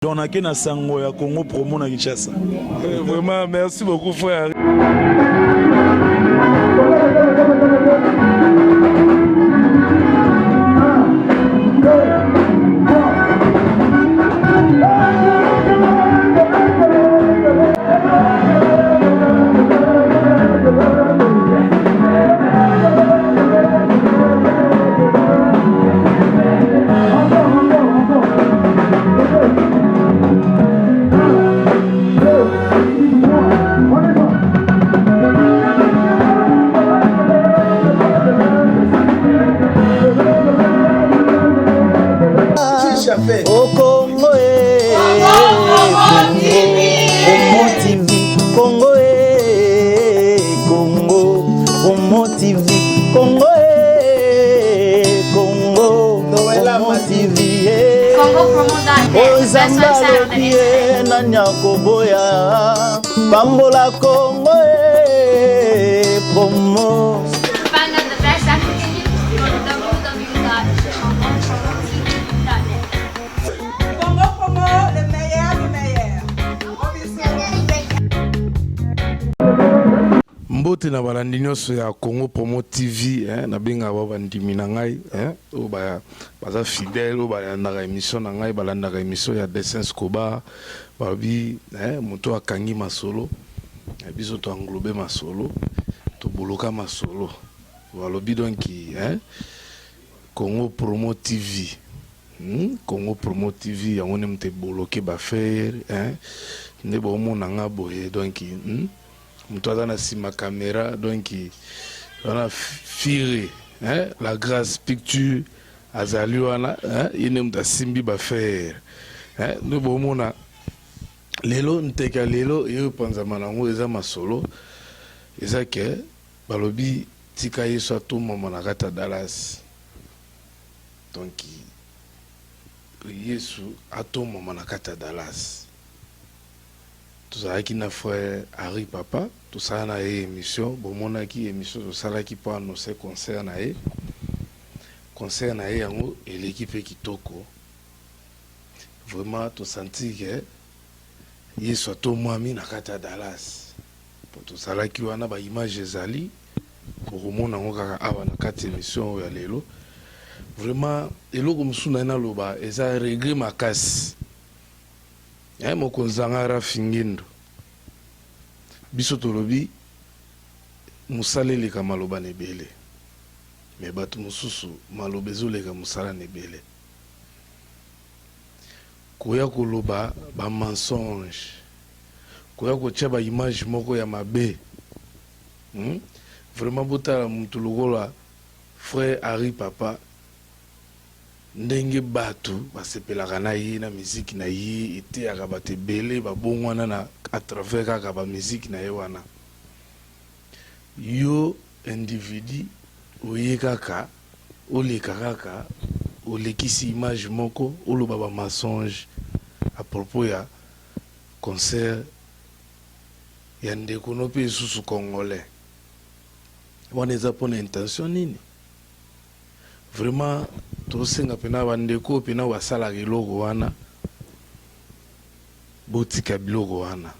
Donc, on a qu'un sango ya Congo promo na Kinshasa. Vraiment, merci beaucoup, frère. Bambola Congo promo. Find out the best African news. Go to www.chanson.net. Congo promo, le meilleur du meilleur. Mbote na balandi nyonso ya Congo Promo TV na benga ba bandimi na ngai o ba baza fidèle o balandaka émission na ngai balandaka émission ya Dessin Scoba babi moto akangi masolo biso to englober masolo to boloka masolo balobi donc Congo Promo TV Congo Promo TV yango ne mte boloke ba faire ne bo mona nga boye donc mutu aza na sima caméra donc wana fire la grâce picture azali wana ine mutu asimbi bafere nde bomona lelo nteka lelo eyo epanzama nango eza masolo eza ke balobi tika yesu atomama na kati ya Dallas donc yesu atomama na kati ya Dallas tozalaki na frère Harry Papa tosala na ye émission bomonaki émission tosalaki mpo annoncer concert na ye yango eleki mpe kitoko vraiment tosanti ke yesu atomwami na kati ya Dallas mpo tosalaki wana baimage ezali bokomona yango kaka awa na kati ya émission oyo ya lelo vraiment eloko mosusu na ye naloba eza regret makasi mokonzi anga Rafingindo biso tolobi mosala eleka maloba na ebele me bato mosusu maloba ezoleka mosala na ebele koya koloba bamensonge koya kotia baimage moko ya mabe vraiment botala motu lokola frère Harry Papa ndenge bato basepelaka na ye na miziki na ye eteyaka bato ebele babongwana na à travers kaka bamiziki na ye wana yo individu oye kaka oleka kaka olekisi image moko oloba bamensonge à propos ya concert ya ndeko no mpe esusu congolais wana eza mpona intention nini vraiment tosenga pena bandeko pena basalaka eloko wana botika biloko wana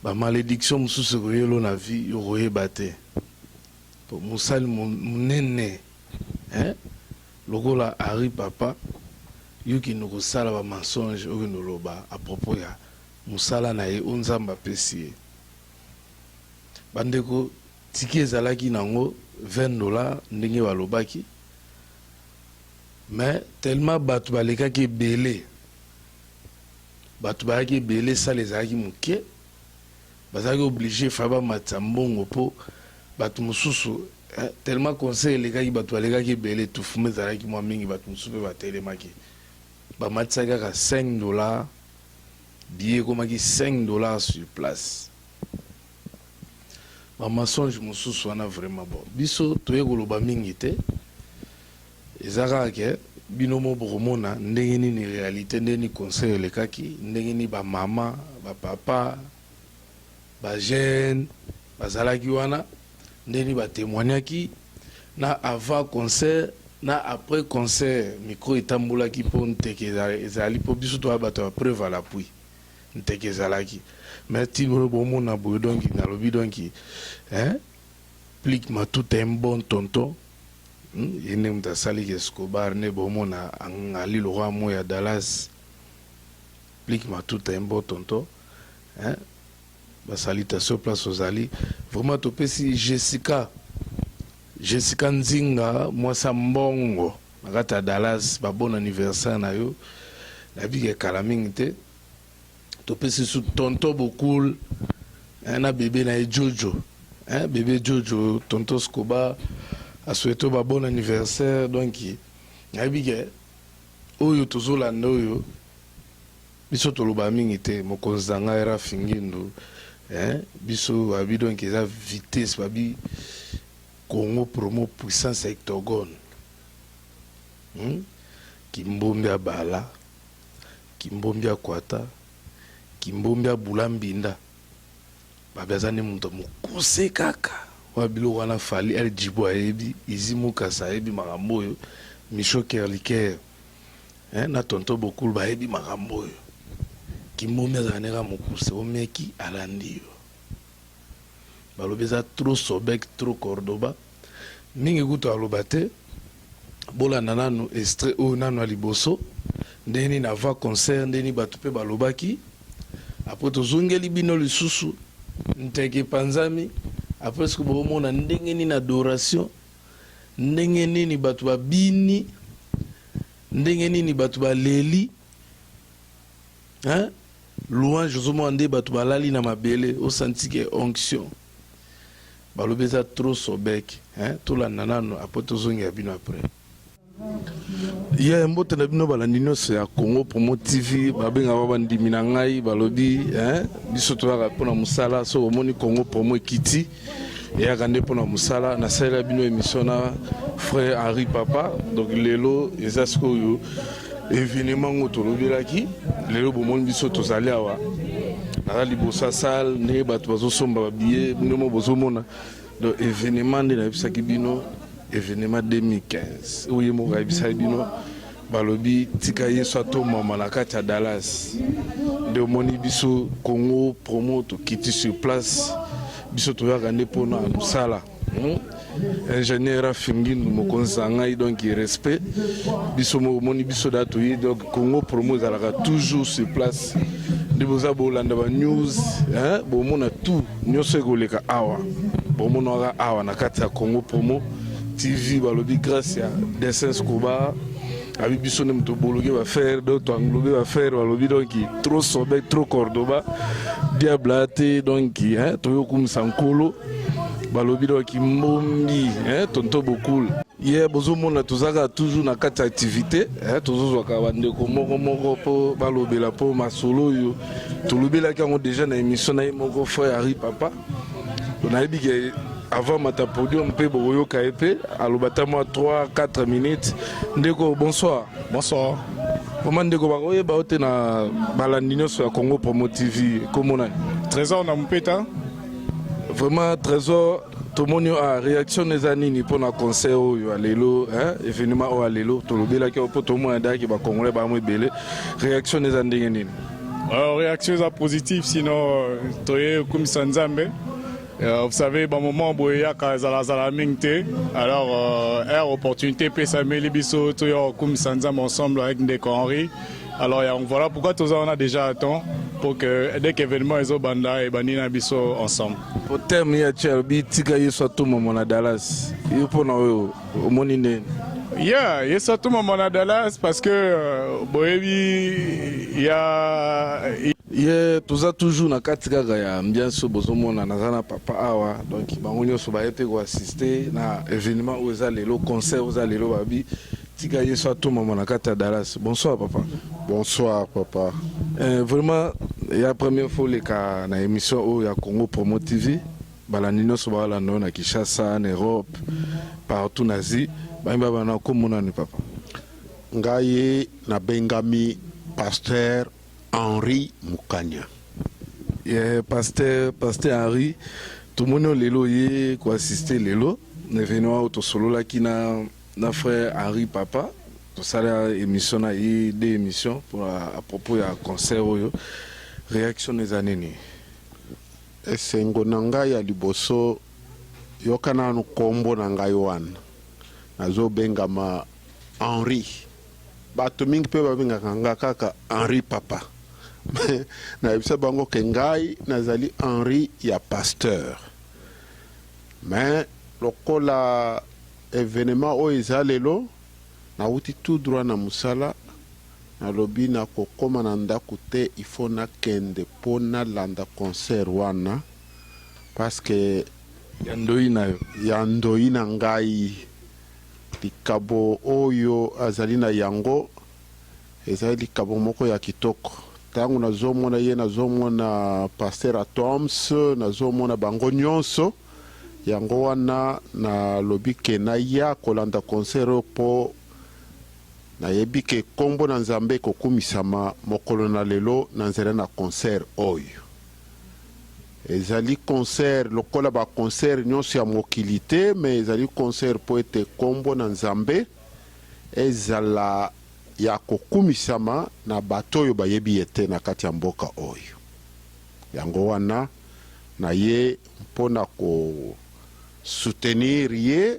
bamalédiction mosusu ekoyelo na vie yokoyeba te po mosali monene lokola Harry Papa yokende kosala bamensonge okende oloba à propos ya mosala na ye o nzambe apesi ye bandeko tiki ezalaki nango $20 ndenge balobaki mais tellement bato balekaki ebele bato bayaki ebele sala ezalaki moke bazalaki oblige fa bamatisa mbongo mpo bato mosusu tellement conseil elekaki bato balekaki ebele tufume ezalaki mwa mingi bato mosusu mpe batelemaki bamatisaki kaka $5 billet ekomaki $5 sur place bamensonge mosusu wana vraiment bon biso toye koloba mingi te eza kaka ke bino mo bokomona ndenge nini réalité ndenge ni conseil elekaki ndenge ni bamama bapapa bajeune bazalaki wana ndenge ni batémoignaki na avant concert na après concert micro etambolaki mpo nteke ezali mpo biso toya bato ya preuve à l'appui nteke ezalaki mais tino bomona boye donki nalobi donki Plique Matouta un bon tonton ye nde moto asaliki Escobar ne bomona ali le roi moya Dallas Plique Matouta un bon tonton basalitation place ozali vraiment topesi Jessica Nzinga mwasa mbongo nakata Dallas ba bon anniversaire na yo nabike kala mingi te topesi su tonton Bokul na bébé na Jojo bébé Jojo tonton Escobar a souhaité ba bon anniversaire donc nabike oyo tozolanda oyo biso toloba mingi te mokonzi zanga era fingindo biso abi donc eza vitesse babi Congo promo puissance hectogone Kimbombi Bala Kimbombi Kwata Kimbombi Bulambinda babazane muntu mukuse kaka wabilo wana fali el jibo ayebi izimu kasa ayebi makambo oyo Micho Kerliker na tonto Bokul bayebi makambo oyo Kimbombi azaneka mukuse omeki alandi yo balobeza trop Sobek trop Cordoba mingi kuto alobate bola nanano extrait o nano aliboso ndeni na va concert ndeni batu pe balobaki après tozongeli bino lisusu nteke panzami après ce que bomona ndenge ni na adoration ndenge ni batu babini ndenge ni batu baleli louange zomo ande batu balali na mabele o senti que onction balobeza trop Sobek tout la nanano après tozongi ya bino après mbote na bino balandi nyonso ya Congo Promo TV babenga babandimi na ngai balobi biso toyaka mpona mosala so omoni Congo Promo ekiti eyaka nde mpona mosala nasalela bino émission na frère Henri Papa donc lelo eza sikoyo événement ngo tolobelaki lelo bomoni biso tozali awa naza liboso ya salle ndenge bato bazosomba babillet bino bozomona donc événement nde nayebisaki bino événement 2015 oyo moko ayebisaki bino balobi tika yesu atomama na kati ya Dallas nde omoni biso Congo Promo tokiti sur place biso toyaka nde mpona mosala ingénieur afingindu mokonzi na ngai donc respect biso omoni biso da toye donc Congo Promo ezalaka toujours sur place nde boza bolanda ba news bomona tout nyonso ekoleka awa bomonaka awa na kati ya Congo Promo TV balobi grâce à Dessin Escobar abi biso ne moto bologe ba faire d'autres englober ba faire balobi donc trop Sobek trop Cordoba diablate donc toyo kumisa nkolo balobi donc mbombi tonto Bokul bozomona tozaka toujours na kati activité tozozwaka bandeko moko po balobela po masolo oyo tolobelaki yango déjà na émission na ye moko frère Henri Papa nayebi ke avant mata podium pe boyoka epe alobata moi 3-4 minutes ndeko bonsoir comment ndeko bakoyeba ote na balandi nyonso ya Congo Promo TV komona Trésor na mpeta vraiment Trésor tomoni a réaction eza nini mpona concert oyo alelo événement oyo alelo tolobelaki po tomona ndaki bacongolais bamo ebele réaction eza ndenge nini réaction eza positive sinon toye komisa nzambe. Vous savez, bon moment où il y a Zala Mingte, alors opportunité peut s'améliorer biso comme Sanzam ensemble avec Ndeko Henri. Alors voilà pourquoi tous on a déjà à temps pour que dès qu'événement est au banda et banina biso ensemble. Au terme il y a Tcherbi tika yeso tout moment à Dallas. Il faut au monine. Yeah, yeso tout moment à Dallas parce que boyebi il y a toza toujours na kati kaka ya ambiance bozomona nazana papa awa donc bango nyonso bayepe ko assister na événement oyo eza lelo concert oyo eza lelo babi tika yeso atomama na kati ya Dallas. Bonsoir papa. Bonsoir papa. Vraiment ya première fois leka na émission oyo ya Congo Promo TV balandi nyonso balanda na Kinshasa en Europe partout nazi bayimba bana komona ni papa ngai na bengami pasteur Henri Mukanya. Pasteur Henri, tout le monde lelo ye ko assister lelo, l'événement auto solo la qui na na frère Henri Papa. Tout ça là émission na des émissions pour à propos ya concert oyo. Réaction des années ni. Esengo na ngai ya liboso yokana no kombo na ngai wana. Nazo bengama Henri. Bato mingi pe babenga kanga kaka Henri Papa. Na yebisa bango ke ngai nazali Henri ya pasteur. Mais lokola événement o ezalelo na uti tout droit na musala na lobi na kokoma na ndako te il faut na kende pona landa concert wana parce que yandoi na ngai likabo oyo azali na yango ezali likabo moko ya kitoko tangu nazomona ye nazomona pasteur Atoms nazomona bango nyonso yango wana na lobi ke na ya kolanda concert po na yebi ke kombo na nzambe kokumisama mokolo na lelo na nzela na concert oyo ezali concert lokola ba concert nyonso ya mokilité mais ezali concert po ete kombo na nzambe ezala ya kokumisama na bato oyo bayebi ete na kati ya mboka oyo yango wana na ye mpona ko soutenir ye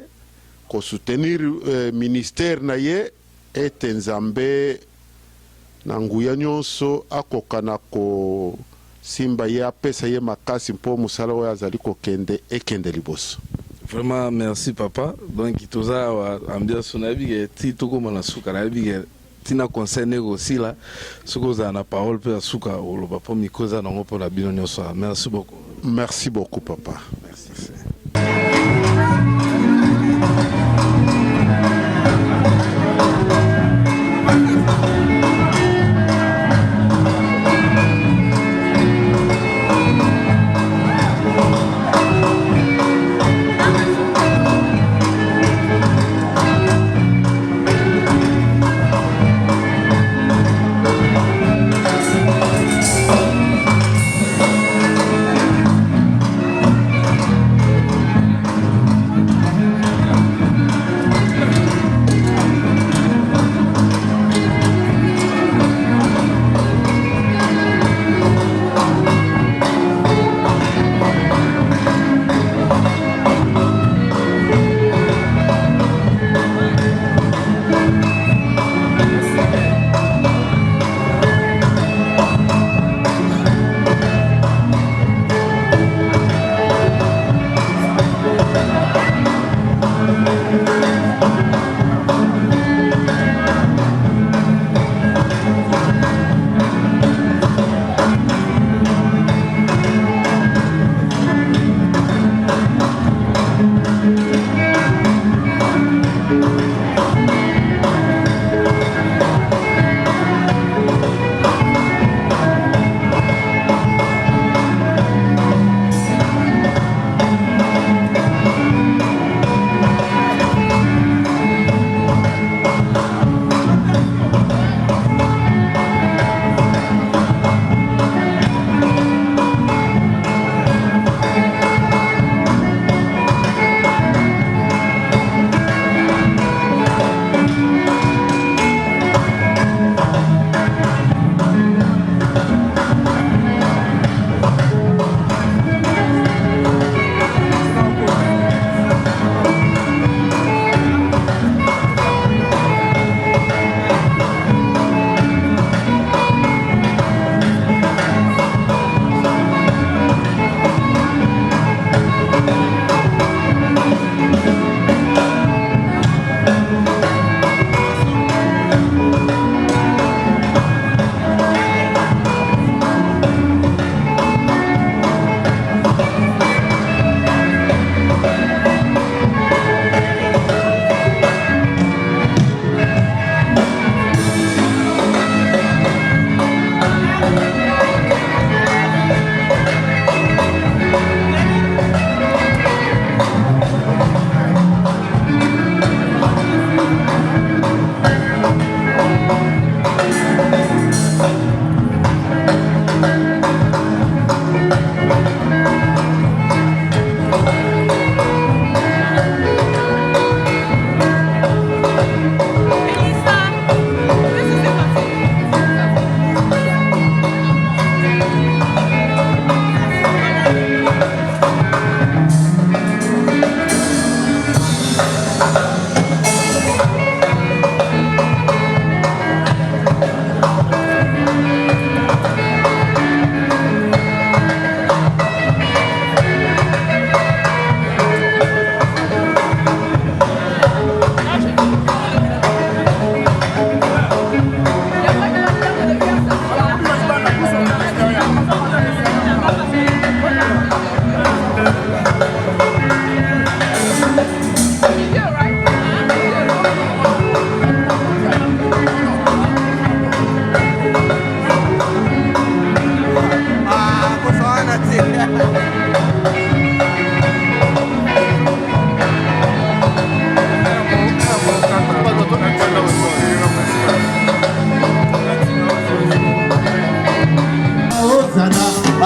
ko soutenir ministère na ye ete nzambe na nguya nyonso akokana ko simba ye apesa ye makasi mpo musala oyo azali kokende ekende liboso. Vraiment merci papa. Donc toza ambiance na bige ti toko mana suka na bige tina concerne aussi là soko za na parole pe suka oloba po mikoza na ngopo na bino nyonso. Merci beaucoup. Merci beaucoup papa. Merci.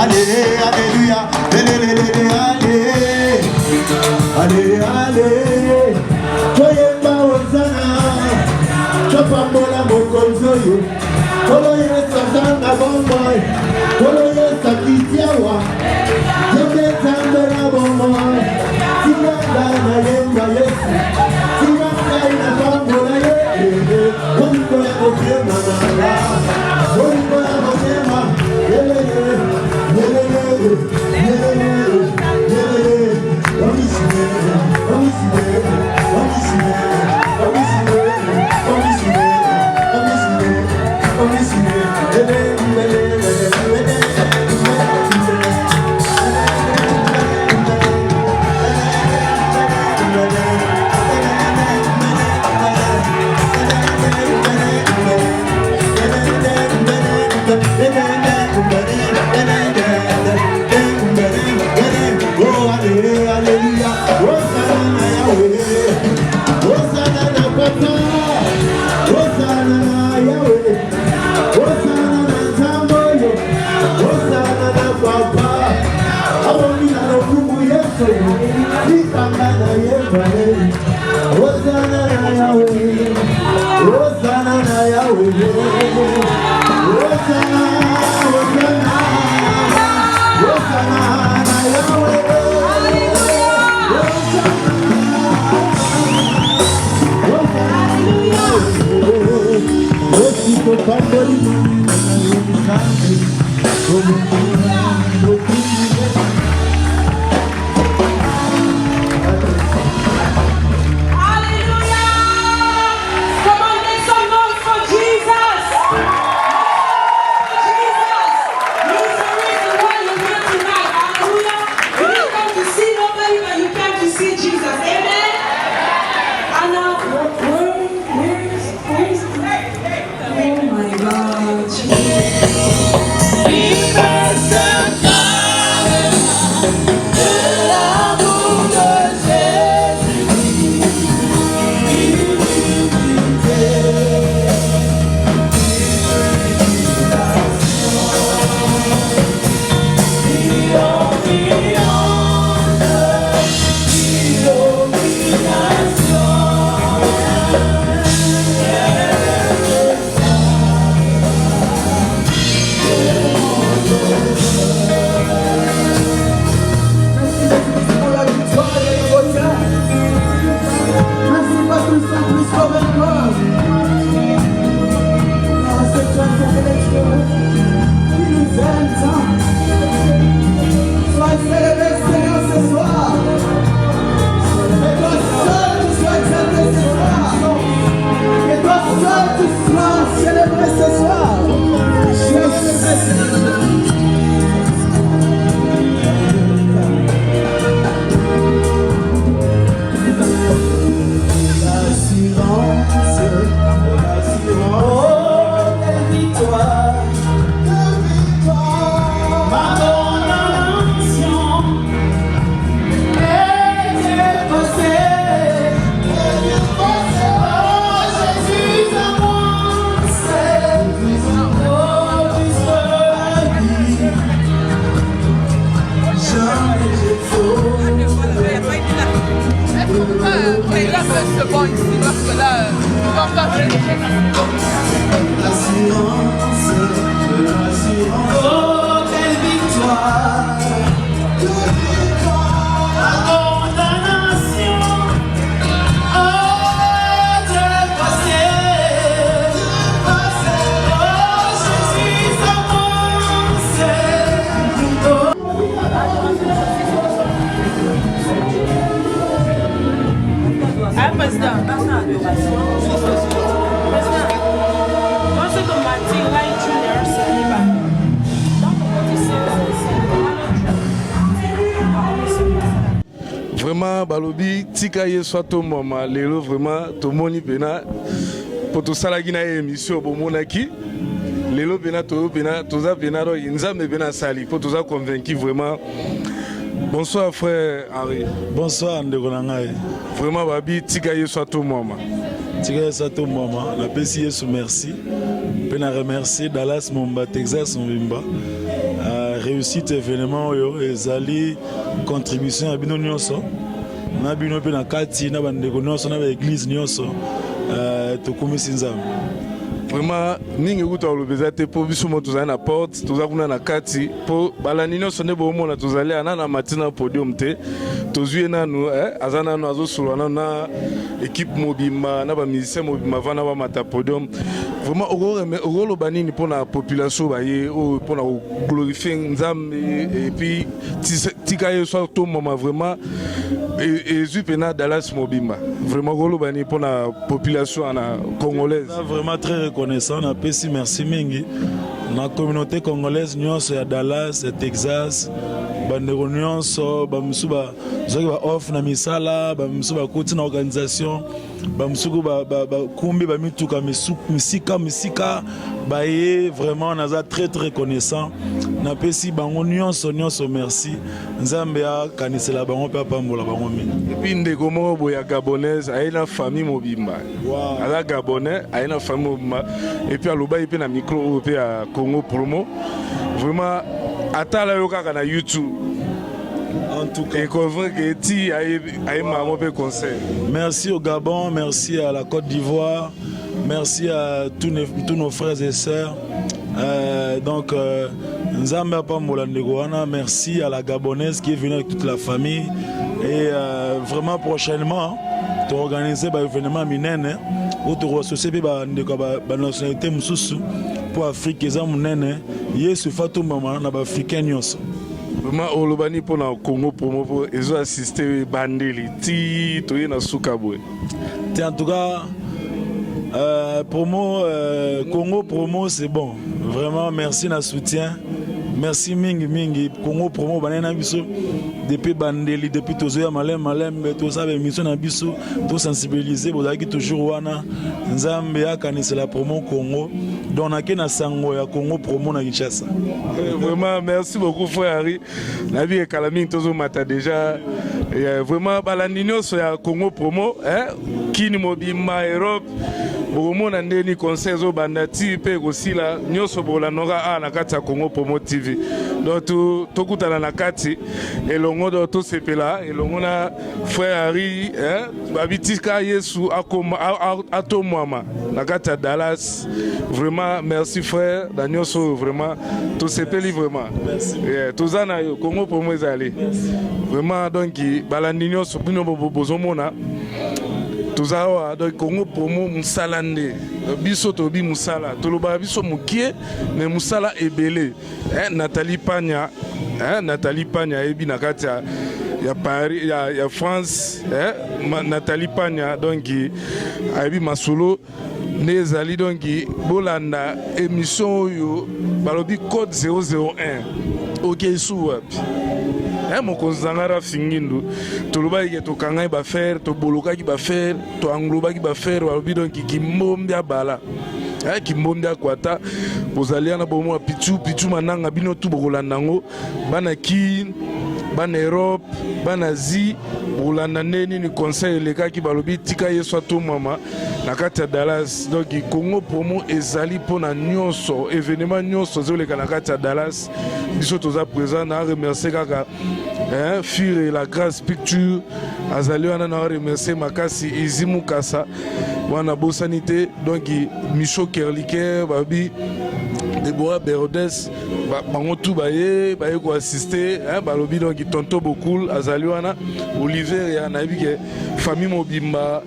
allez, alléluia, allez, allez, allez, Toyemba Ozana, Chopambola Mokonzoyo, Koloye Sazanga Bomboy, Koloye Sakitiawa, Yende Zambela Bomboy, Simanga na Yemba Yesu, Simanga na Bambola Yesu, Oniko ya Kotiema Nala, Oniko ya Kotiema, Yele Yele, Yele Yele, Yele Yele, Yele Yele, Omisime, Omisime, Omisime, Omisime, Omisime, Omisime, Omisime, Yele Yele, Yele Yele. Vraiment, balobi, tika ye soit au moment, lelo vraiment, tout le monde pena, pour tout ça la guina émission, bon monaki, lelo pena, tout ça pena, inzame pena sali, pour tout ça convaincu vraiment. Bonsoir frère Henri. Bonsoir Ndeko Nangai. Vraiment, babi, tika ye soit au moment. Tika ye soit au moment, la PCS merci. Pena remercier Dallas Momba, Texas Mbimba. réussite événement oyo ezali contribution ya bino nyonso na bino pe na kati na bandeko nyonso na église nyonso tokumisi Nzambe. Vraiment ningi kuta olobeza te po biso mo tozali na porte toza kuna na kati po balandi nyonso nde bomona tozali ana na matina podium te tozwi nanu aza nanu azosolola nanu na équipe mobimba na bamusicien mobimba vana bamata podium. Vraiment okoloba nini mpona population baye oyo mpona koglorifie Nzambe et puis tika ye so tomama vraiment ezwi pena Dallas mobimba vraiment okoloba nini mpona population ana congolaise. Vraiment très reconnaissant, na pesi merci mingi na communauté congolaise nyonso ya Dallas et Texas bandeko nyonso bamusu zoki ba off na misala bamusu bakuti na organisation bamusu kumbi bamituka misika baye vraiment naza très reconnaissant na pesi bango nyonso merci Nzambe akanisela bango pe apambola bango mingi. Et puis ndeko moko boya gabonaise aina famille mobimba ala gabonais aina famille mobimba et puis aloba pe na micro pe ya Congo Promo vraiment atala yo kaka na YouTube. En tout cas, merci au Gabon, merci à la Côte d'Ivoire, merci à tous nos frères et sœurs. Nzambe Pambola Ndegoana, merci à la Gabonaise qui est venue avec toute la famille. Et vraiment prochainement, tu vas organiser un événement minene où tu vas associer la nationalité Moussoussou pour l'Afrique. Et ça, Yesu Fatou Maman, na Africain Nyos. Vraiment, olobani pour le Congo Promo pour ils ont assisté bandeli ti toye na sukabwe. En tout cas, Congo Promo c'est bon. Vraiment merci na soutien. Merci mingi Congo Promo banana biso depuis bandeli depuis tozoya malem to ça émission na biso to sensibiliser bozaki toujours wana Nzambe akanisa la promo Congo donc na sango ya Congo Promo na Kinshasa. Vraiment merci beaucoup frère Harry. La vie est calming tozo mata déjà vraiment balandi nyonso ya Congo Promo kini mobimba Europe bomona ndeni conseil zo bandati pe kosila nyonso bolanora na kati ya Congo Promo TV. Donc tokutana na kati elongo do to sepela elongo na frère Harry babitika Yesu akoma atomwama na kati ya Dallas. Vraiment merci frère Danielso vraiment to sepeli vraiment. Merci. Tozana yo Congo Promo ezali. Vraiment donc balandi nyonso bino bozomona Tuzawa donc Congo Promo musalande biso tobi musala toloba biso mukie mais musala ebele Nathalie Pagna ebi na kati ya Paris ya France Nathalie Pagna donc ebi masolo nezali donc bolanda émission yo balobi code 001 OK suwapi mokonzi zangara fingindu tolobaki tokangai ba faire to bolokaki ba faire to anglobaki ba faire walobi donc kimbombia bala kimbombia kwata bozaliana bomo pichu mananga bino tu bokolanda ngo bana ki bana Europe bana Asie bolanda neni ni conseil lekaki balobi tika yeso to mama na kati ya Dallas. Donc Congo Promo ezali pona nyonso événement nyonso zoleka na kati ya Dallas biso toza présent na remercier kaka Fure la Grâce Picture azali wana na remercier makasi Izimu Kasa wana bosanité donc Micho Kerliker babi Deborah Berodes bango tu baye ko assister balobi donc tonto beaucoup azali wana Oliver ya nabi ke famille mobimba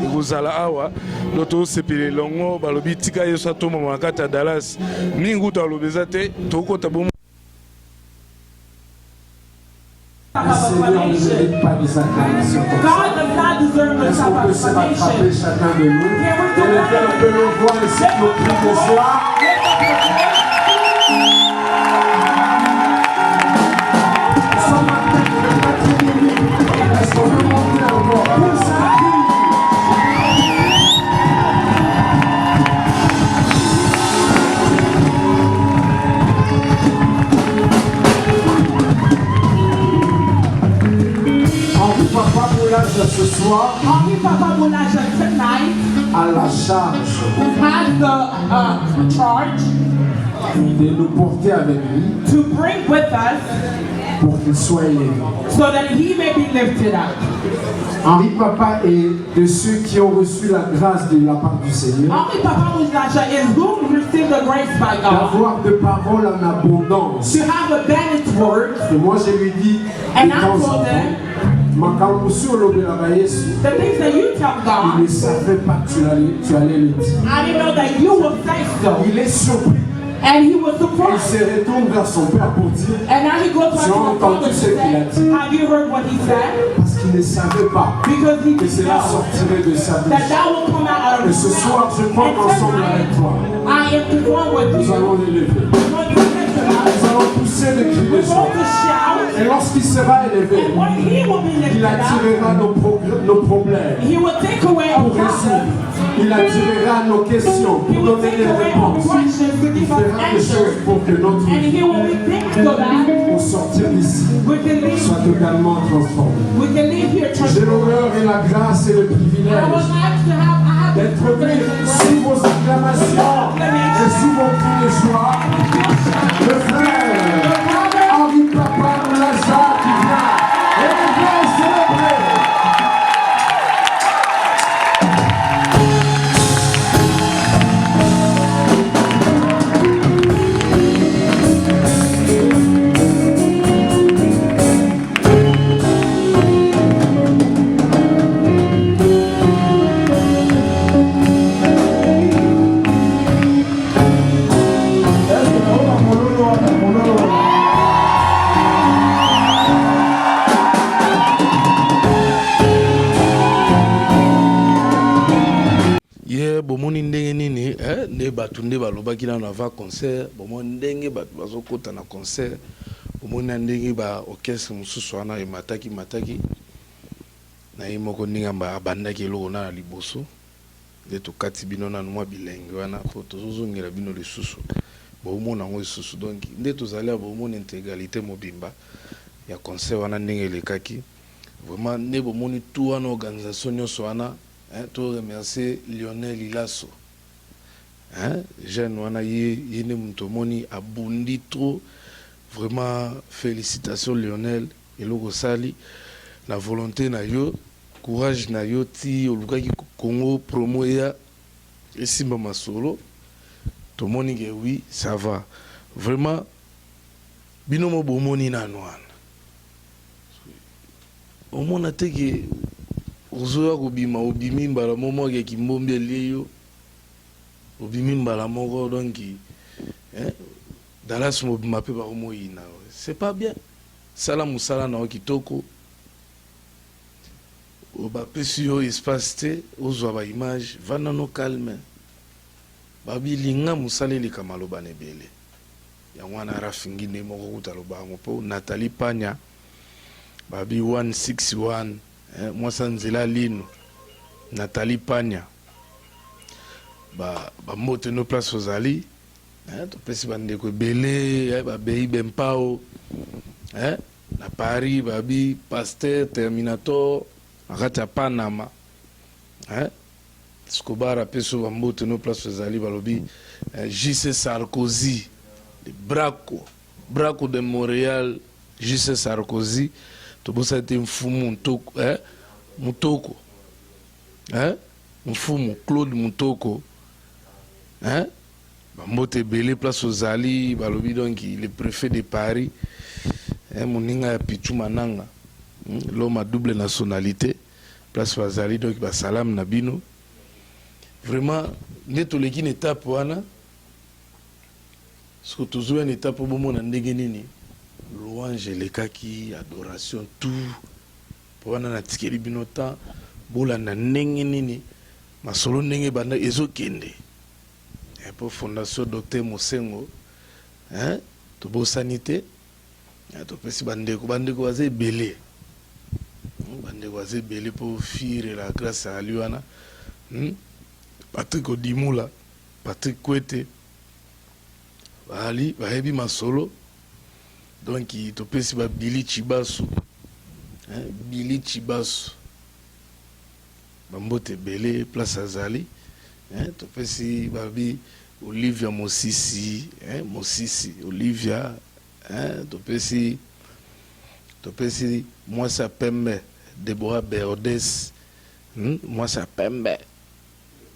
ekozala awa loto sepele longo balobi tika yeso to mama kata Dallas mingu to alobeza te tokota bomo. Le Seigneur ne mérite pas des acclamations comme ça. Est-ce qu'on peut se rattraper chacun de nous et lever un peu nos voix ainsi que nos cris de joie? Est-ce qu'on peut monter encore plus ça? Papa Moulage ce soir Henri Papa Moulage tonight à la charge had the charge de nous porter avec lui to bring with us pour qu'il soit élevé. so that he may be lifted up. Henri Papa est de ceux qui ont reçu la grâce de la part du Seigneur Henri Papa Mouslacha is who received the grace by God d'avoir de paroles en abondance. to have abundant words. Et moi je lui dis And de I temps en told temps, them, makambo sur le belaba Yesu, the things that you tell il ne God, savait pas que tu allais le dire. I didn't know that you would say so. Il est surpris. And he was Il surprised. se retourne vers son père pour dire, And now he goes back Tu as to the entendu father to ce qu'il a say, dit? have you heard what he said? parce qu'il ne savait pas Because he que didn't cela know sortirait de sa that bouche. that will come out of Et his ce soir, je mouth. crois And qu'ensemble avec toi, tonight, I am to one with nous you. allons l'élever. When you lift him up, Nous allons pousser le cri de we're joie. going to shout. Et lorsqu'il sera élevé, And when he will be lifted il up, attirera nos problèmes he will take away our pour résoudre. problems. Il attirera nos questions He pour will donner take des away our réponses. questions to Il give us fera des choses answers. pour que notre And vie, he will be things so that pour sortir d'ici, we can leave, soit totalement transformée. we can leave here J'ai transformed. l'honneur et la grâce et le I would privilège like to have, I have d'être the venu privilege sous vos acclamations et sous vos cris de joie. Le frère Henri Papa Mouslacha qui vient et qui vient célébrer. ye bomoni ndenge nini nde bato nde balobaki nano avant concert bomoni ndenge bato bazokota na concert bomoni na ndenge baorchestre mosusu wana emataki na ye moko ndenge abandaki eloko na liboso nde tokati bino nano mwa bilenge wana po tozozongela bino lisusu bomona yango lisusu donc nde tozali ya bomoni intégralité mobimba ya concert wana ndenge elekaki vraiment nde bomoni tout wana organisation nyonso wana to remercier Lionel Ilasso jeune wana ye ne muto moni abundi trop vraiment félicitations Lionel eloko sali la volonté na yo courage na yo ti olukaki Congo promo ya esimba masolo to moni que oui ça va vraiment bino mo bomoni na noana omona teke ozoya kobima obimi mbala moko ya kimbombi eliyo obimi mbala moko donc Dallas mobima pe bakomoyina c'est pas bien sala musala na kitoko bapesi yo espace te ozwa baimage vanda no calme babilinga musala eleka maloba na ebele yango wana arafingi nde moko kuta loba yango mpo Nathalie Panya babi 161 mwasa nzela lino Nathalie Panya bamote no place ozali topesi bandeko ebele babeyi bempao na Paris babi Pasteur Terminator nakati ya Panama Escobar apeso bambote no place ozali balobi JC Sarkozy Braco de Montréal JC Sarkozy tobosa ete mfumu Mutoko mfumu Claude Mutoko bambote ebele place ozali balobi donc le préfet de Paris moninga ya Pichu Mananga l'homme à double nationalité place bazali donc basalam na bino vraiment nde toleki na étape wana soki tozwi na étape bomona ndenge nini louange elekaki adoration tout po wana natikeli bino temps bolanda ndenge nini masolo ndenge banda ezokende po fondation Docteur Mosengo tobosani te topesi bandeko baza ebele bandeko baza ebele mpo fire la grâce ya ali wana Patrick Odimula Patrick Kwete bayebi masolo donc topesi Billy Chibasu Billy Chibasu bambote ebele place azali topesi babi Olivia Mosisi, hein, Mosisi, Olivia, hein, topesi, moi ça pembe, Deborah Berdes, moi ça pembe,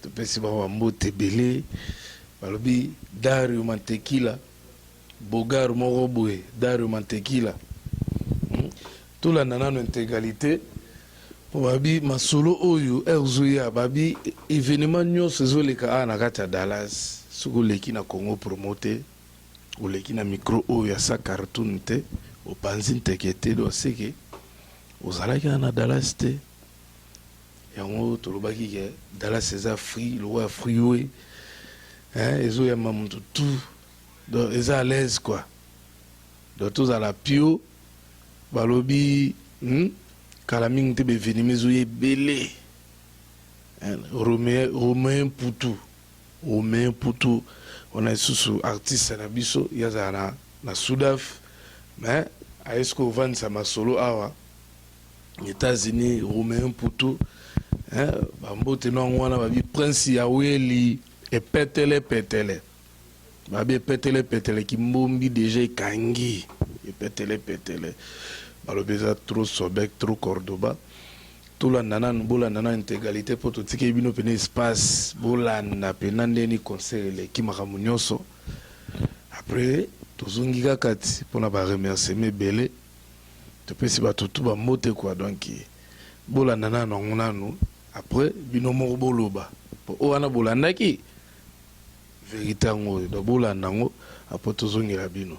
topesi ba wambo tebele, balobi Dario Mantequila, Bogar Moroboe, Dario Mantequila, tout la nana intégralité. Babi masolo oyo erzoya babi événement nyonso ezoleka na kati ya Dallas soko leki na Congo promote oleki na micro oyo ya sa cartoon te opanzi nteke te do seke ozalaki na Dallas te yango tolobaki ke Dallas eza free le roi freeway ezoya mamutu tout donc eza à l'aise quoi donc tozala pio balobi kala mingi te bevenime ezoya ebele Romain Poutou on a lisusu artiste na biso yazala na Sudaf mais ayesko ovandisa masolo awa États-Unis Romain Poutou bambote nango wana babi Prince ya Weli epetele babi epetele kimbombi déjà ekangi epetele balobeza trop Sobek, trop Cordoba. Tout la nana, bola intégralité pour tout ce qui est bien open espace, bola na penande ni concert les qui maramunyoso. Après, tout zungiga kati pour na ba remercier mes belé. Tu peux si ba tout ba mote quoi donc bola nana nanu. Après, bino mo boloba. O wana bola ndaki vérité ngo do bola nango après tout zungira bino.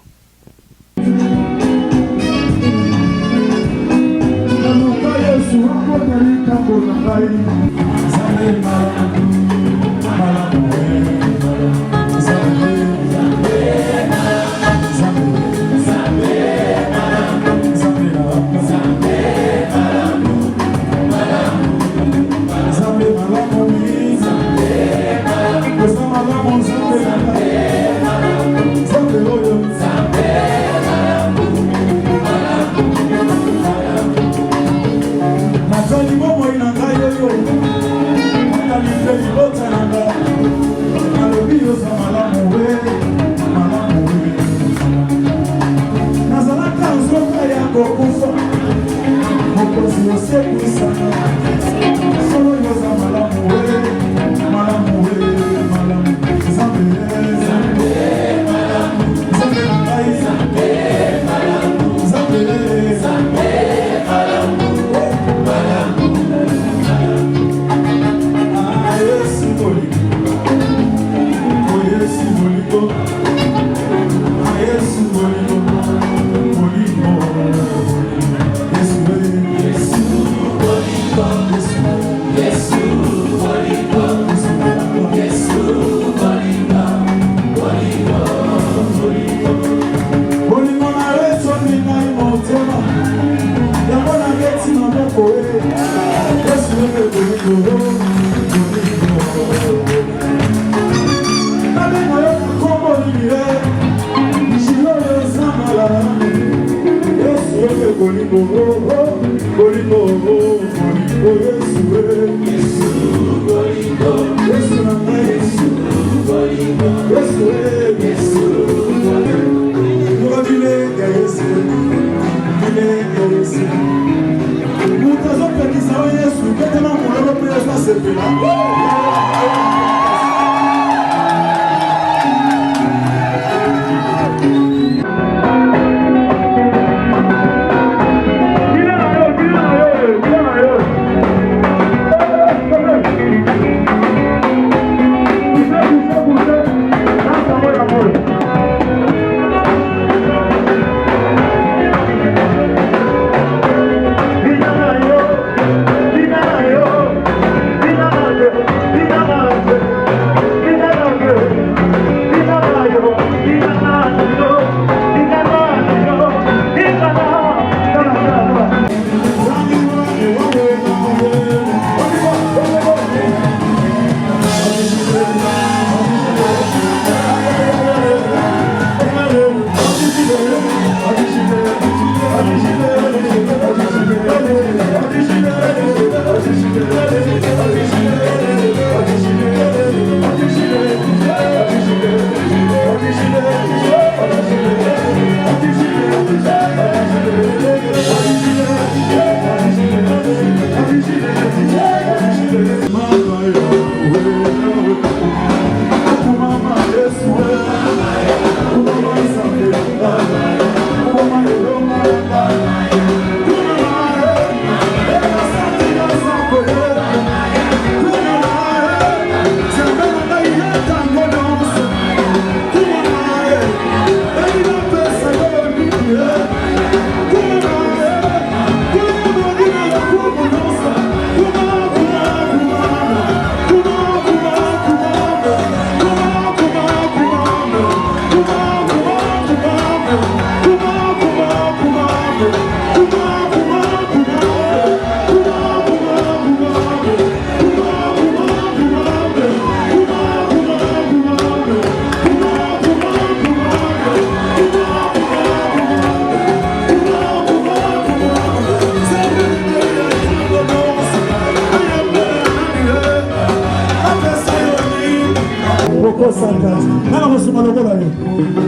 Nana kosunga lokola yo.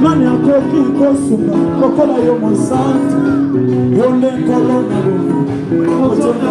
Nani akoki kosunga lokola yo mosantu. Yo nde nkolo na bomi. Otonga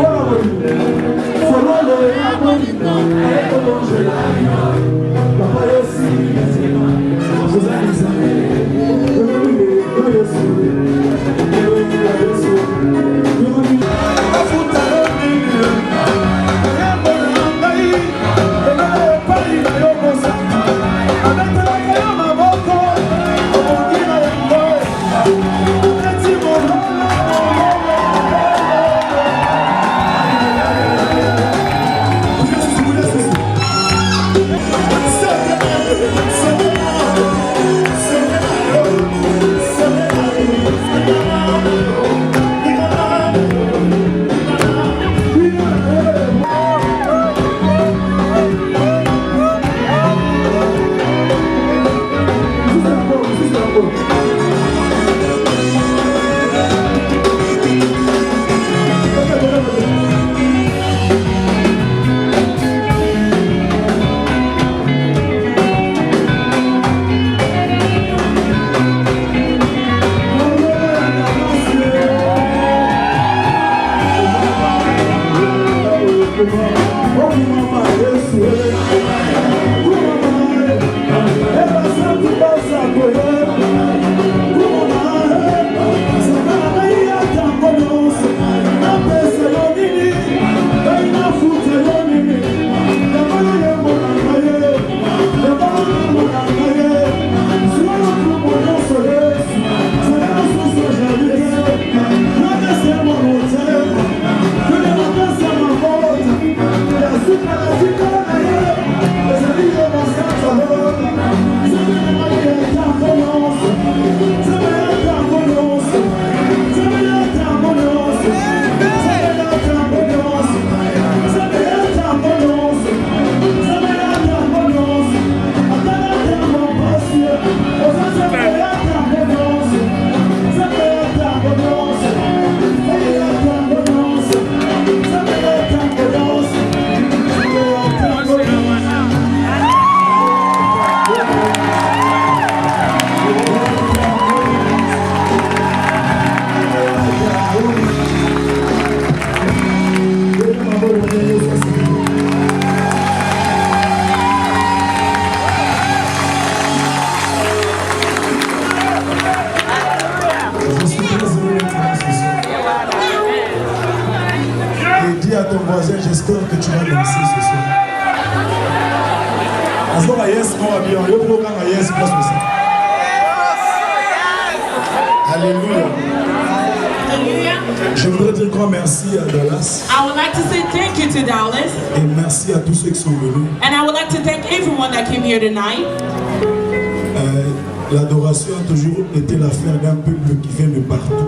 Oh, j'espère que tu vas danser ce soir. Azora yes, moi bien, le programme a yes, place de ça. Alléluia. Je voudrais dire grand merci à Dallas. I would like to say thank you to Dallas. Et merci à tous ceux qui sont venus. And I would like to thank everyone that came here tonight. L'adoration a toujours été l'affaire d'un peuple qui vient de partout.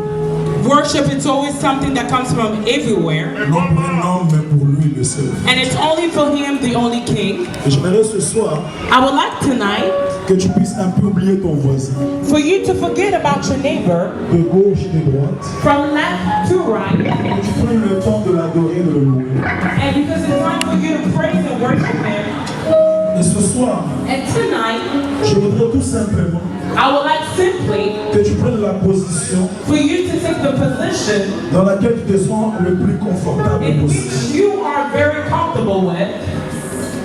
Worship is always something that comes from everywhere. Non pour un homme, mais pour lui le seul. And it's only for him, the only king. Et j'aimerais ce soir I would like tonight que tu puisses un peu oublier ton voisin. for you to forget about your neighbor De gauche et de droite. from left to right. Que tu prennes le temps de l'adorer, de le louer. And because it's time for you to praise and worship him. Et ce soir, And tonight, je voudrais tout simplement I would like simply que tu prennes la position for you to take the position dans laquelle tu te sens le plus confortable in possible. which you are very comfortable with.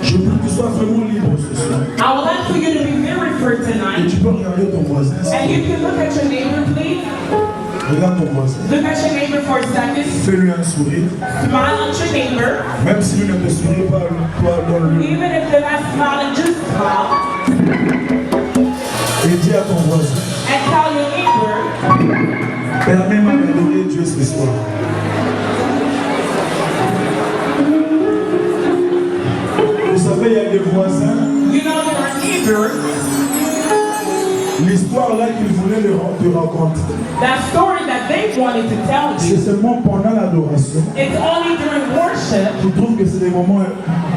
Je veux que tu sois vraiment libre ce soir. I would like for you to be very free Et tonight. tu peux regarder ton voisin. And you can look at your neighbor, please. Regarde ton voisin. Look at your neighbor for a second. Fais-lui un sourire. Smile at your neighbor. Même si lui ne te sourit pas, toi, donne-lui. Even if they're not smiling, just smile. Et dis à ton voisin, And tell your neighbor, permets-moi d'adorer Dieu ce soir. Vous savez, il y a des voisins, you know there are neighbors, l'histoire là qu'ils voulaient te raconter. that story that they wanted to tell you, C'est seulement pendant l'adoration it's only during worship, je trouve que c'est des moments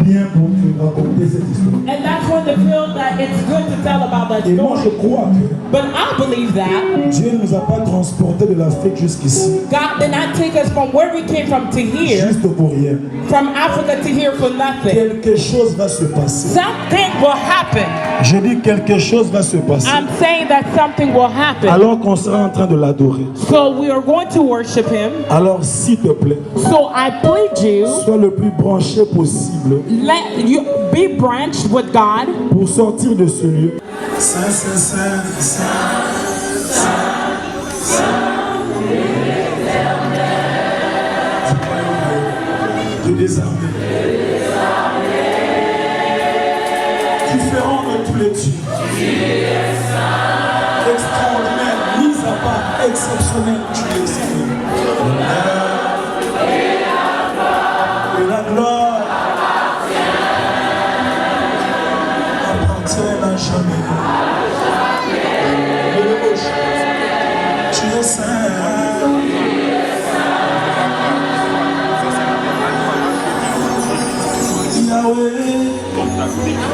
bien pour te raconter cette histoire. and that's when they feel that it's good to tell about that Et moi je story. crois que But I believe that Dieu ne nous a pas transportés de l'Afrique jusqu'ici, God did not take us from where we came from to here, juste pour rien. from Africa to here for nothing. Quelque chose va se passer. Something will happen. Je dis quelque chose va se passer. I'm saying that something will happen. Alors qu'on sera en train de l'adorer. So we are going to worship him. Alors s'il te plaît, So I plead you, sois le plus branché possible let you be branched with God pour sortir de ce lieu. Saint, Saint, Saint, Saint, Saint, Saint. De désarmer. Différent de tous les dieux. Extraordinaire, mis à part, exceptionnel, tu es Seigneur. Et la gloire appartient à jamais. Tu es saint. Yahweh.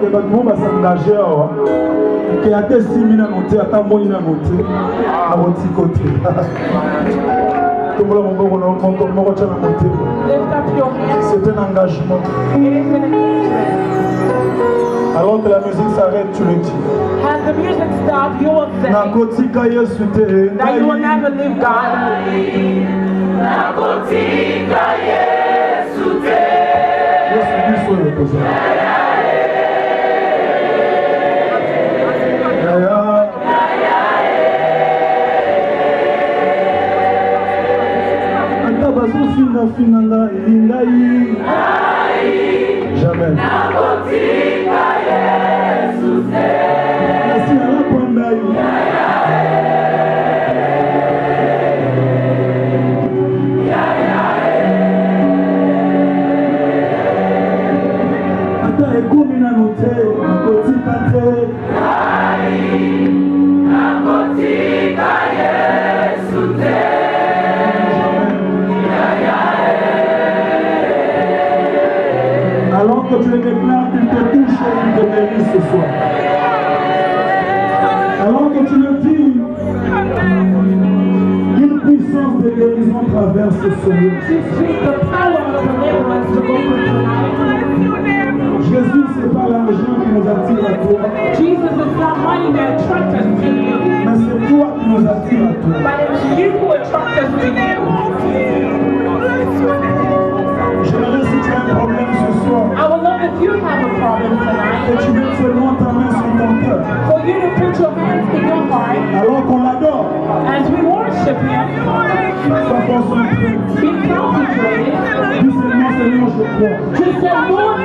bâtiment va s'engager qui a été 6 000 à monter, à ta moyenne à monter, à votre côté. Lift up your hands. C'est un engagement. It is an engagement. Alors que la musique s'arrête, tu le dis. As the music stops, you will say that you will never leave God. Jamais. Alors que tu le déclares, qu'il te touche et qu'il te guérit ce soir. Alors que tu le dis, une puissance de guérison traverse ce lieu. Jésus, ce n'est pas l'argent qui nous attire à toi. Jesus is not money that attracts us to you. Mais c'est toi qui nous attire à toi. But it's you who attracts us to you. J'aimerais si tu as un problème ce soir. I would love if you have a problem tonight. Que tu mettes seulement ta main sur ton cœur. For you to put your hands in your heart. Alors qu'on l'adore. As we worship Him. Sois concentré. Be concentrated. Dis seulement Seigneur, je crois. Just say, Lord,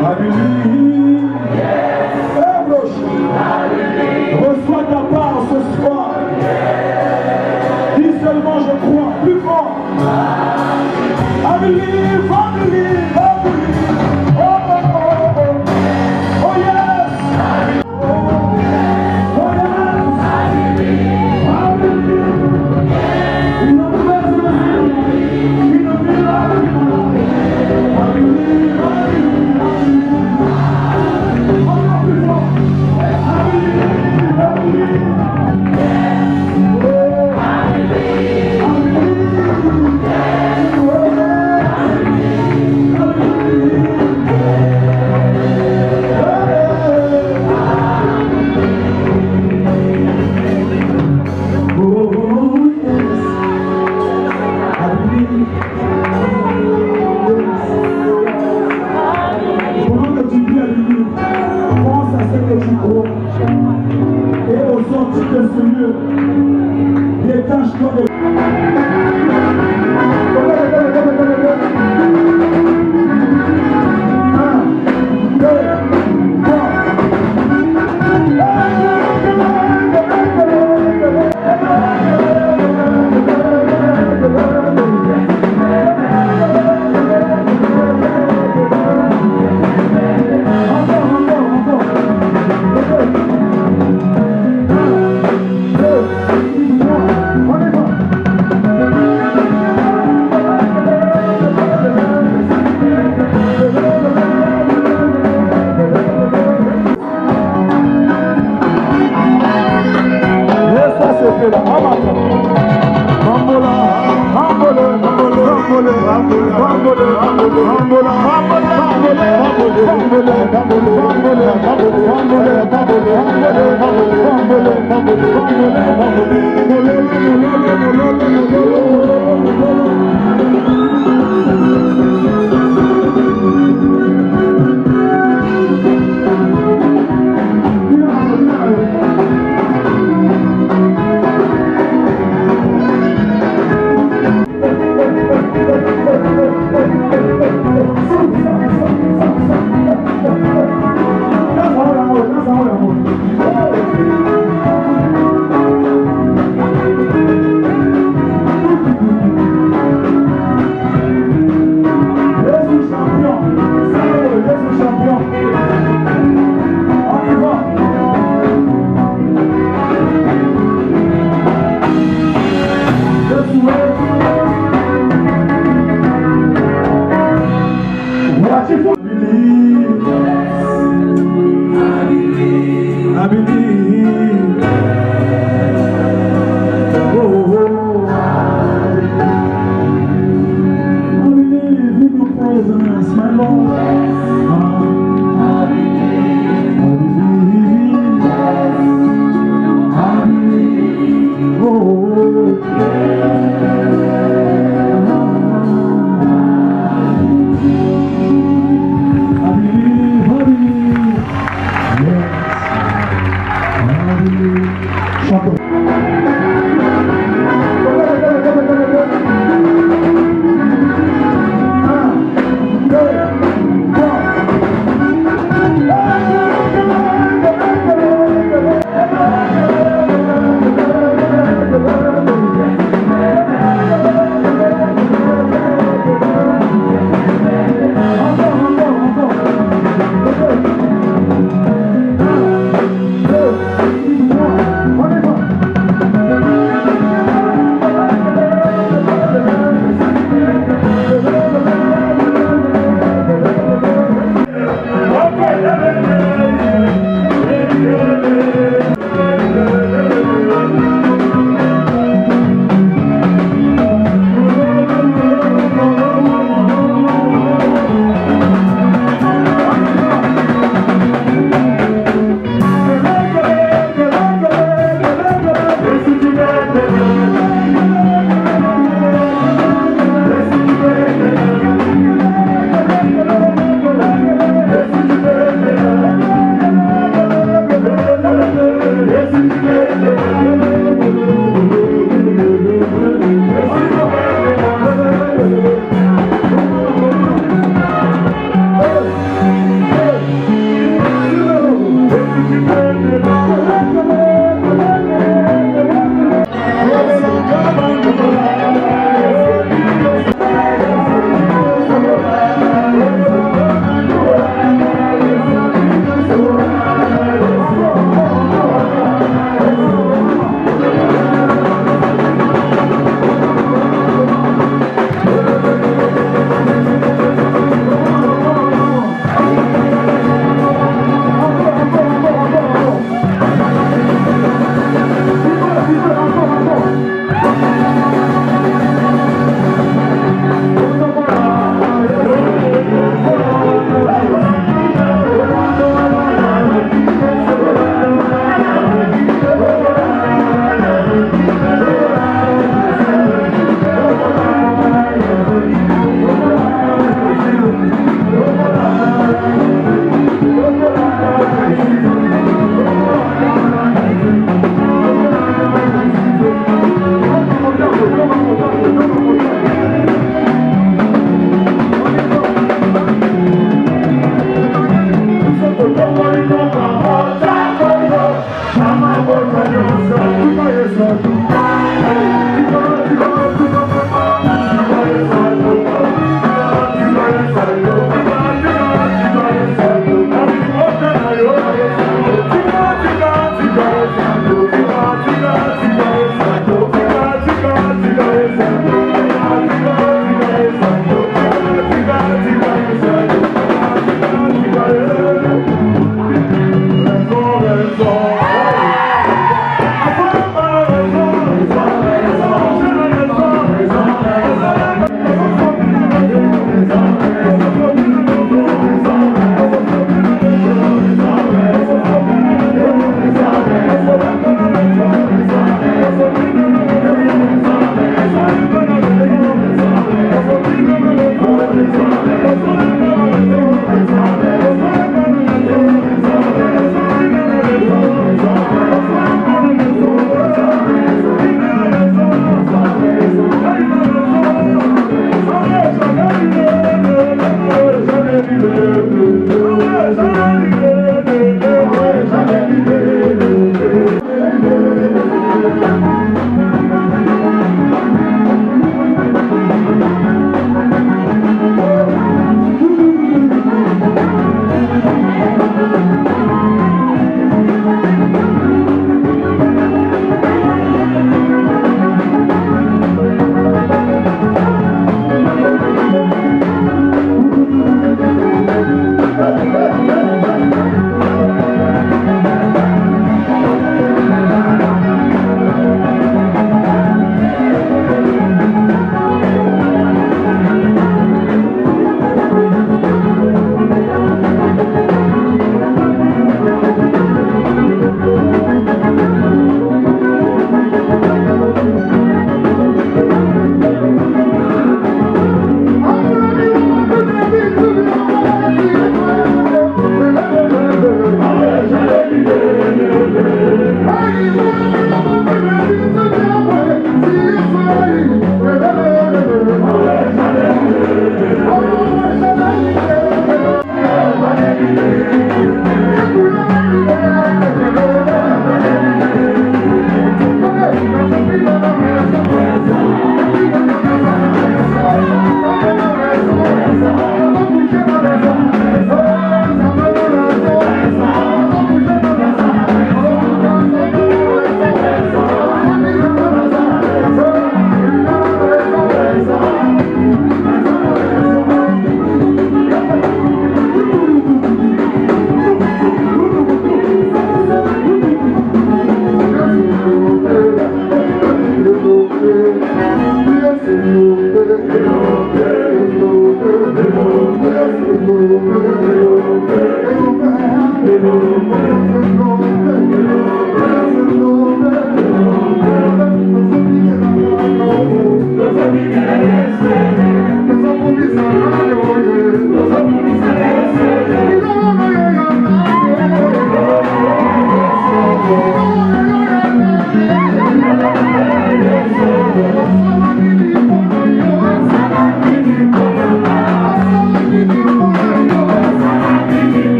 I believe. Reçois ta part ce soir. Dis seulement je crois, plus fort. I believe, I believe, I believe. Oh, oh, oh, oh. Oh yes. Oh yes. I believe. In the presence, in the miracle. I believe, I believe, I believe. Oh, plus fort.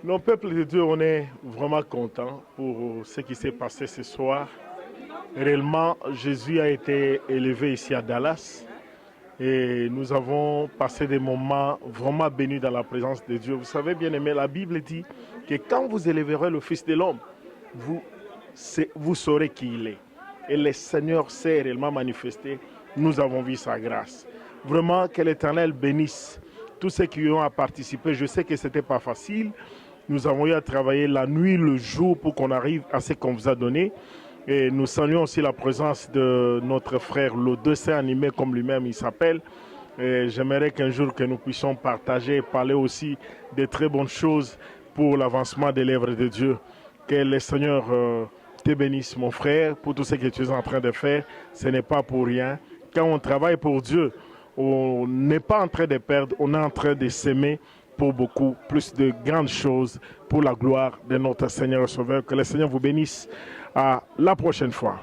Nos peuples de Dieu, on est vraiment contents pour ce qui s'est passé ce soir. Réellement, Jésus a été élevé ici à Dallas et nous avons passé des moments vraiment bénis dans la présence de Dieu. Vous savez, bien aimé, la Bible dit que quand vous élèverez le Fils de l'homme, vous saurez qui il est. Et le Seigneur s'est réellement manifesté. Nous avons vu sa grâce. Vraiment, que l'Éternel bénisse tous ceux qui ont à participer. Je sais que ce n'était pas facile. Nous avons eu à travailler la nuit, le jour pour qu'on arrive à ce qu'on vous a donné. Et nous saluons aussi la présence de notre frère, le dessin animé comme lui-même il s'appelle. J'aimerais qu'un jour que nous puissions partager et parler aussi de très bonnes choses pour l'avancement des l'œuvre de Dieu. Que le Seigneur te bénisse, mon frère, pour tout ce que tu es en train de faire. Ce n'est pas pour rien. Quand on travaille pour Dieu, on n'est pas en train de perdre, on est en train de s'aimer pour beaucoup plus de grandes choses pour la gloire de notre Seigneur et Sauveur. Que le Seigneur vous bénisse. À la prochaine fois.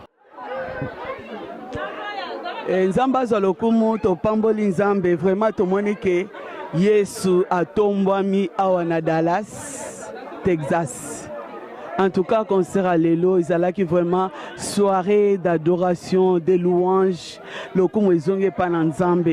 Nzamba zalokumu to pamboli nzambe vraiment to monike Yesu atombwami awana Dallas, Texas. En tout cas, concert à Lelo, ils allaient vraiment soirée d'adoration, de louanges, le kumwezonge pananzambe.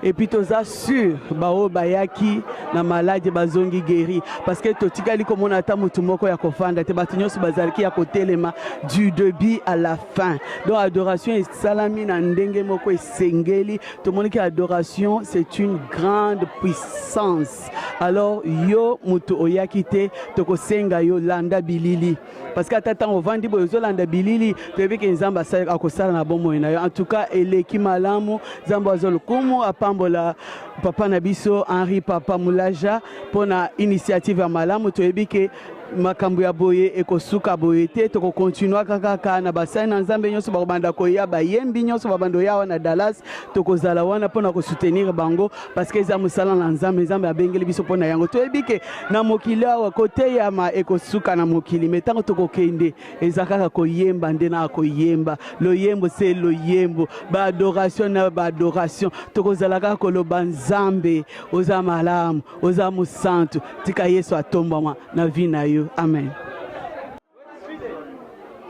Et puis tous sûr, bao bayaki na malade bazongi guéri. Parce que totikali comme on attend mutumoko ya kofanda, te batinyosu bazalaki ya kotelema du début à la fin. Donc adoration est salami na ndenge moko esengeli. Tout le monde qui adoration, c'est une grande puissance. Alors yo mutu oyakite toko senga yo landa bilili. Parce que tata on vandi bozo landa bilili tebe ke nzamba sa akosala na bomo na yo. En tout cas eleki malamu nzamba zolo kumu apambola papa na biso Henri Papa Moulaja pona initiative ya malamu toyebi ke makambo ya boye ekosuka boye te tokokontinua kaka na basali na nzambe nyonso bakobanda koya bayembi nyonso babando ya wana Dallas tokozala wana mpona kosoutenir bango parce que eza mosala na nzambe abengeli biso mpona yango toyebi ke na mokili awa koteyama ekosuka na mokili me ntango tokokende eza kaka koyemba nde na koyemba loyembo se loyembo baadoration na baadoration tokozala kaka koloba nzambe oza malamu oza mosantu tika yesu atombama na vi na yo amen.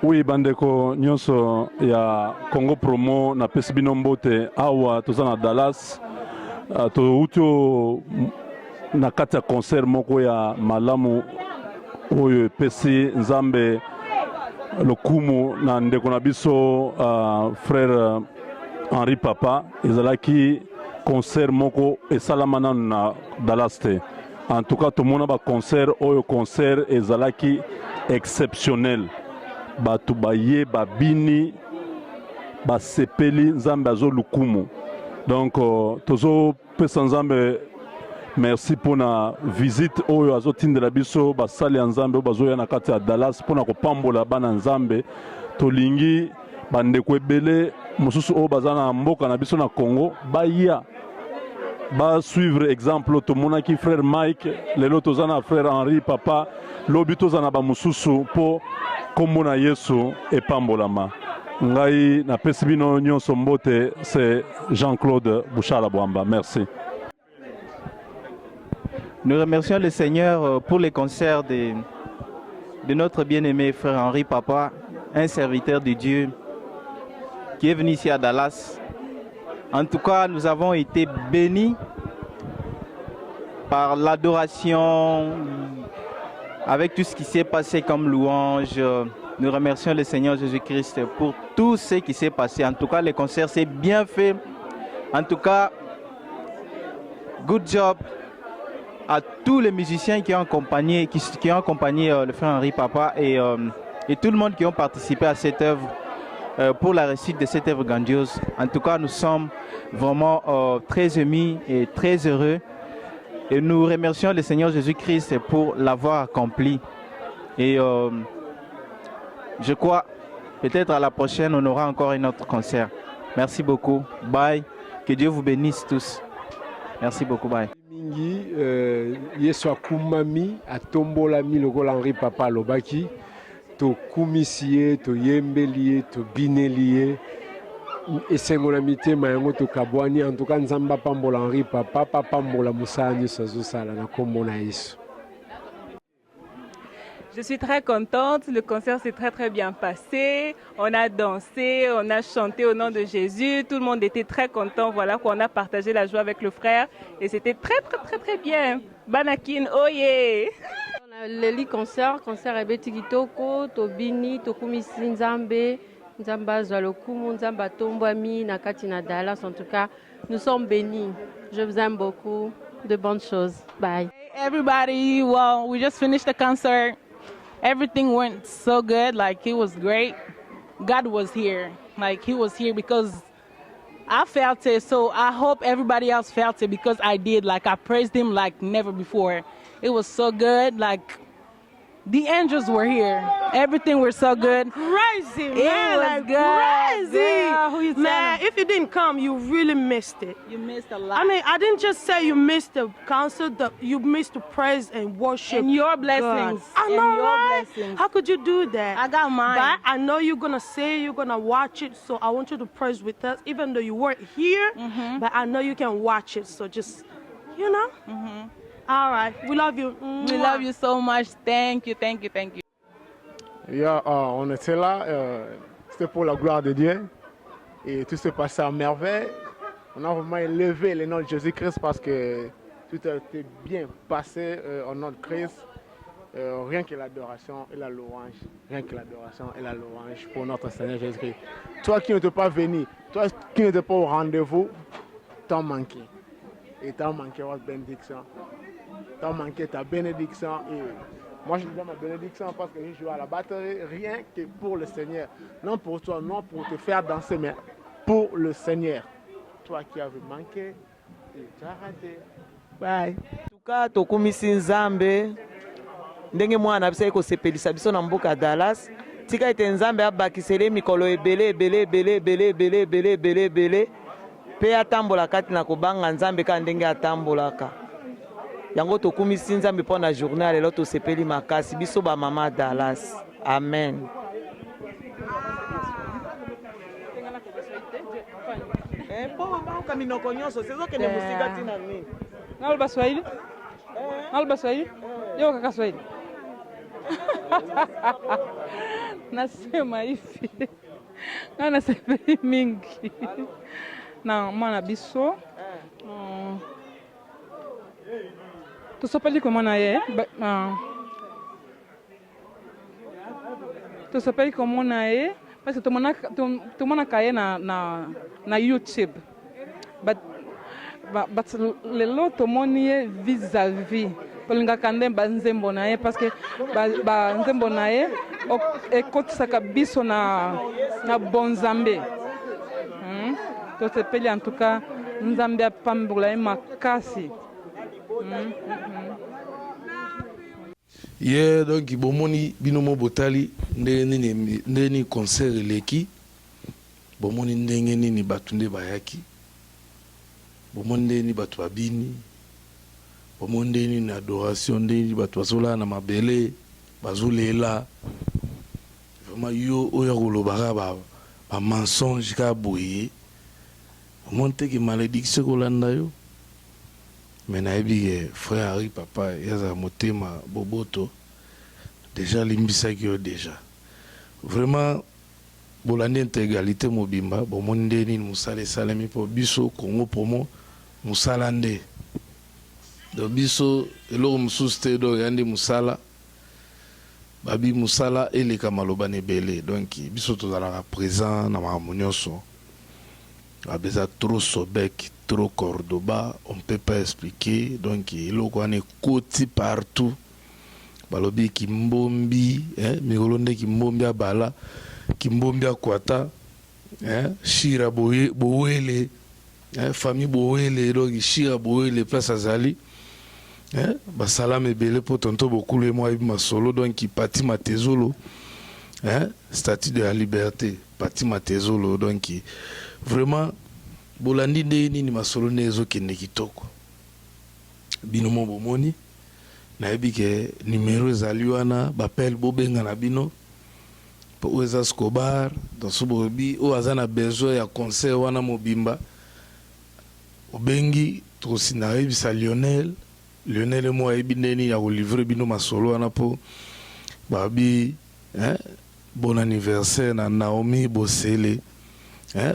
Oui, bandeko nyonso ya Congo Promo na pesi bino mbote awa toza na Dallas to na kati ya concert moko ya malamu oyo pesi nzambe lokumu na ndeko na biso frère Henri Papa ezalaki concert moko esalama nanu na Dallas te. En tout cas, tout le monde a un concert, un concert ezalaki exceptionnel. Batu baye, babini, basepeli, nzambe azo lukumu. Donc, tozo pesa nzambe merci pour la visite oyo azo tindela biso basali ya nzambe bazo ya na kati ya Dallas pona kopambola bana nzambe tolingi bandeko ebele mosusu oyo baza na mboka na biso na Congo baya ba suivre exemple tomonaki frère Mike lelo tozana frère Henri Papa lobi tozana ba mususu po kombo na Yesu epambolama ngai na pesi bino nyonso mbote c'est Jean-Claude Bouchala Bwamba. Merci. Nous remercions le Seigneur pour les concerts de notre bien-aimé frère Henri Papa, un serviteur de Dieu qui est venu ici à Dallas. En tout cas, nous avons été bénis par l'adoration, avec tout ce qui s'est passé comme louange. Nous remercions le Seigneur Jésus-Christ pour tout ce qui s'est passé. En tout cas, le concert s'est bien fait. En tout cas, good job à tous les musiciens qui ont accompagné, le frère Henri Papa et tout le monde qui ont participé à cette œuvre. Pour la réussite de cette œuvre grandiose. En tout cas, nous sommes vraiment très émus et très heureux. Et nous remercions le Seigneur Jésus-Christ pour l'avoir accompli. Et je crois, peut-être à la prochaine, on aura encore un autre concert. Merci beaucoup. Bye. Que Dieu vous bénisse tous. Merci beaucoup. Bye. Mingi, Yesu akumami, atombolami lokola Henri Papa lobaki. To kumisie, to yembelie, to binelie, esengola mitema yango to kabwani. En tout cas, nzamba pambola Henri Papa, pambola musani sazosala na kombo na Yesu. Je suis très contente, le concert s'est très bien passé, on a dansé, on a chanté au nom de Jésus, tout le monde était très content, voilà qu'on a partagé la joie avec le frère et c'était très bien. Banakin, oh yeah! Le concert ebeti kitoko tobini tokumisi nzambe azwa lokumu nzambe atombwami na kati na Dallas. En tout cas, nous sommes bénis. Je vous aime beaucoup. De bonnes choses. Bye. Hey everybody, well, we just finished the concert. Everything went so good, like it was great. God was here, like he was here because I felt it, so I hope everybody else felt it because I did. Like I praised him like never before. It was so good. Like the angels were here. Everything was so good. Crazy, man. It was like good. crazy. Girl, who you man, telling? if you didn't come, you really missed it. You missed a lot. I mean, I didn't just say you missed the concert, you missed the praise and worship. And your blessings. God. I And know, your right? blessings. How could you do that? I got mine. But I know you're going to say you're going to watch it, so I want you to praise with us, even though you weren't here, but I know you can watch it, so just, you know? All right, we love you. We love you so much. Thank you. On était là, c'était pour la gloire de Dieu et tout s'est passé à merveille. On a vraiment élevé le nom de Jésus-Christ parce que tout a été bien passé au nom de Christ. Rien que l'adoration et la louange, pour notre Seigneur Jésus-Christ. Toi qui n'étais pas venu, toi qui n'étais pas au rendez-vous, t'as manqué. Et t'as manqué votre bénédiction. T'as manqué ta bénédiction. Et moi, je te donne ma bénédiction parce que je joue à la batterie, rien que pour le Seigneur. Non pour toi, non pour te faire danser, mais pour le Seigneur. Toi qui avais manqué, et tu as raté. Bye. En tout cas, tokumisi nzambe ndenge mwana biso ekosepelisa biso na mboka Dallas tika ete nzambe abakisele mikolo ebele pe atambola kati na kobanga nzambe ka ndenge atambolaka yango tokumisi nzambe mpo na journée lelo tosepeli makasi biso ba mama Dallas amen. Nalba Swahili? Nalba Swahili? Yo kaka Swahili. Nasema hivi. Na nasepeli mingi. Na mwana biso. Tosepeli kwa mwana ye. Tosepeli kwa mwana ye. Parce que tout le monde a na YouTube. But le lot tout le monde vis-à-vis. Tolinga kande banzembo na ye parce que banzembo na ye ekotisaka biso na bonzambe. Tosepeli en tout cas nzambe apambola ye makasi. Yeah, donc bomoni binomo botali ndeni concert leki bomoni ndenge nini batunde bayaki bomoni ndeni batu babini bomoni ndeni na adoration ndeni batu bazola na mabele bazolela vraiment yo oya kolobaka ba mensonge ka boye monte ki malédiction kolanda yo. Mais nayebi frère Harry papa yaza motema boboto déjà limbisaki yo déjà vraiment bolandi intégralité mobimba bomoni nde nini mosala esalemi mpo biso Congo Promo mosala nde do biso eloko mosusu te do yandi mosala babi mosala eleka maloba na ebele donc biso tozalaka présent na makambo nyonso abeza trop Sobec, trop Cordoba, on ne peut pas expliquer. Donc, il y a côté partout. Balobi Kimbombi, Migolonde Kimbombi Bala, Kimbombi Kwata, Shira Boele, famille Boele, donc Shira Boele, place Azali. Basalam et Belé pour tonton beaucoup le moi ma solo, donc il pati Matezolo, statut de la liberté, pati Matezolo, donc vraiment bolandi nde nini masolo nezo kende kitoko binomo bomoni nayebi ke numéro ezali wana bapel bobenga na bino po oza Escobar dans bobi o azana besoin ya concert wana mobimba obengi tosi nayebisa Lionel mo ayebi ndeni ya kolivre bino masolo wana po babi bon anniversaire na Naomi Bosele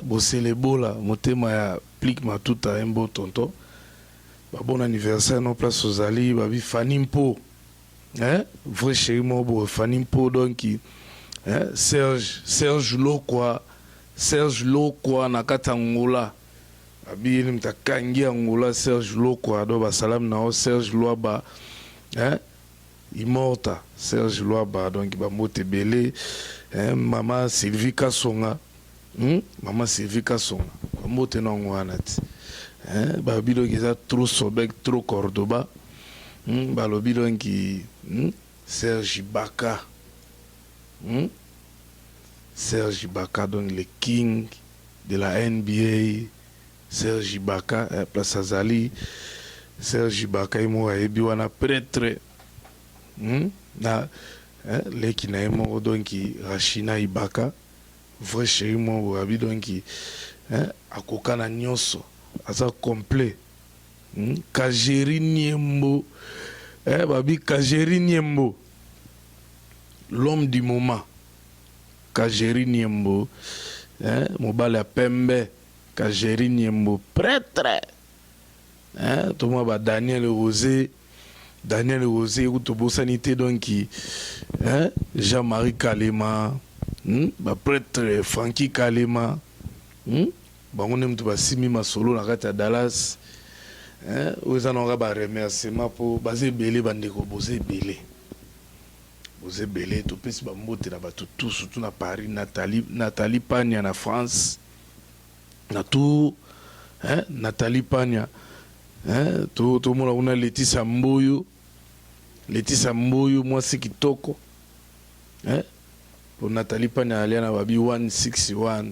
Bosele bola motema ya plik matuta embo tonto ba bon anniversaire no place ozali babi Fanny Mpo vrai chéri mo bo Fanny Mpo donc Serge Lokwa na Katangola abi ni mtakangi Angola Serge Lokwa do ba salam na Serge Loaba Immorta Serge Loaba donc ba mote belé maman Sylvie Kasonga Maman Sylvie Kasonga mote na ngwanati babi do kiza trop Sobec trop Cordoba balobi donc Serge Ibaka Serge Ibaka donc le king de la NBA Serge Ibaka place Azali Serge Ibaka imo ayebi wana prêtre na leki na emo donc Rachina Ibaka vrai chéri mo babi donc akokana nyonso asa complet Kajeri Niembo babi Kajeri Niembo l'homme du moment Kajeri Niembo mobile ya pembe Kajeri Niembo prêtre toma ba Daniel Rosé Utobossanité donc Jean-Marie Kalema ba prêtre Frankie Kalema bango nemtu basimi masolo na kati ya Dallas oza nonga ba remerciement po baze belé bandeko boze belé to pesi ba mbote na bato tout surtout na Paris Nathalie Pania na France na tout Nathalie Pania to mona una Laetitia Mboyo Letisa Mboyo mwasi kitoko pour Nathalie Panyaliana babi 161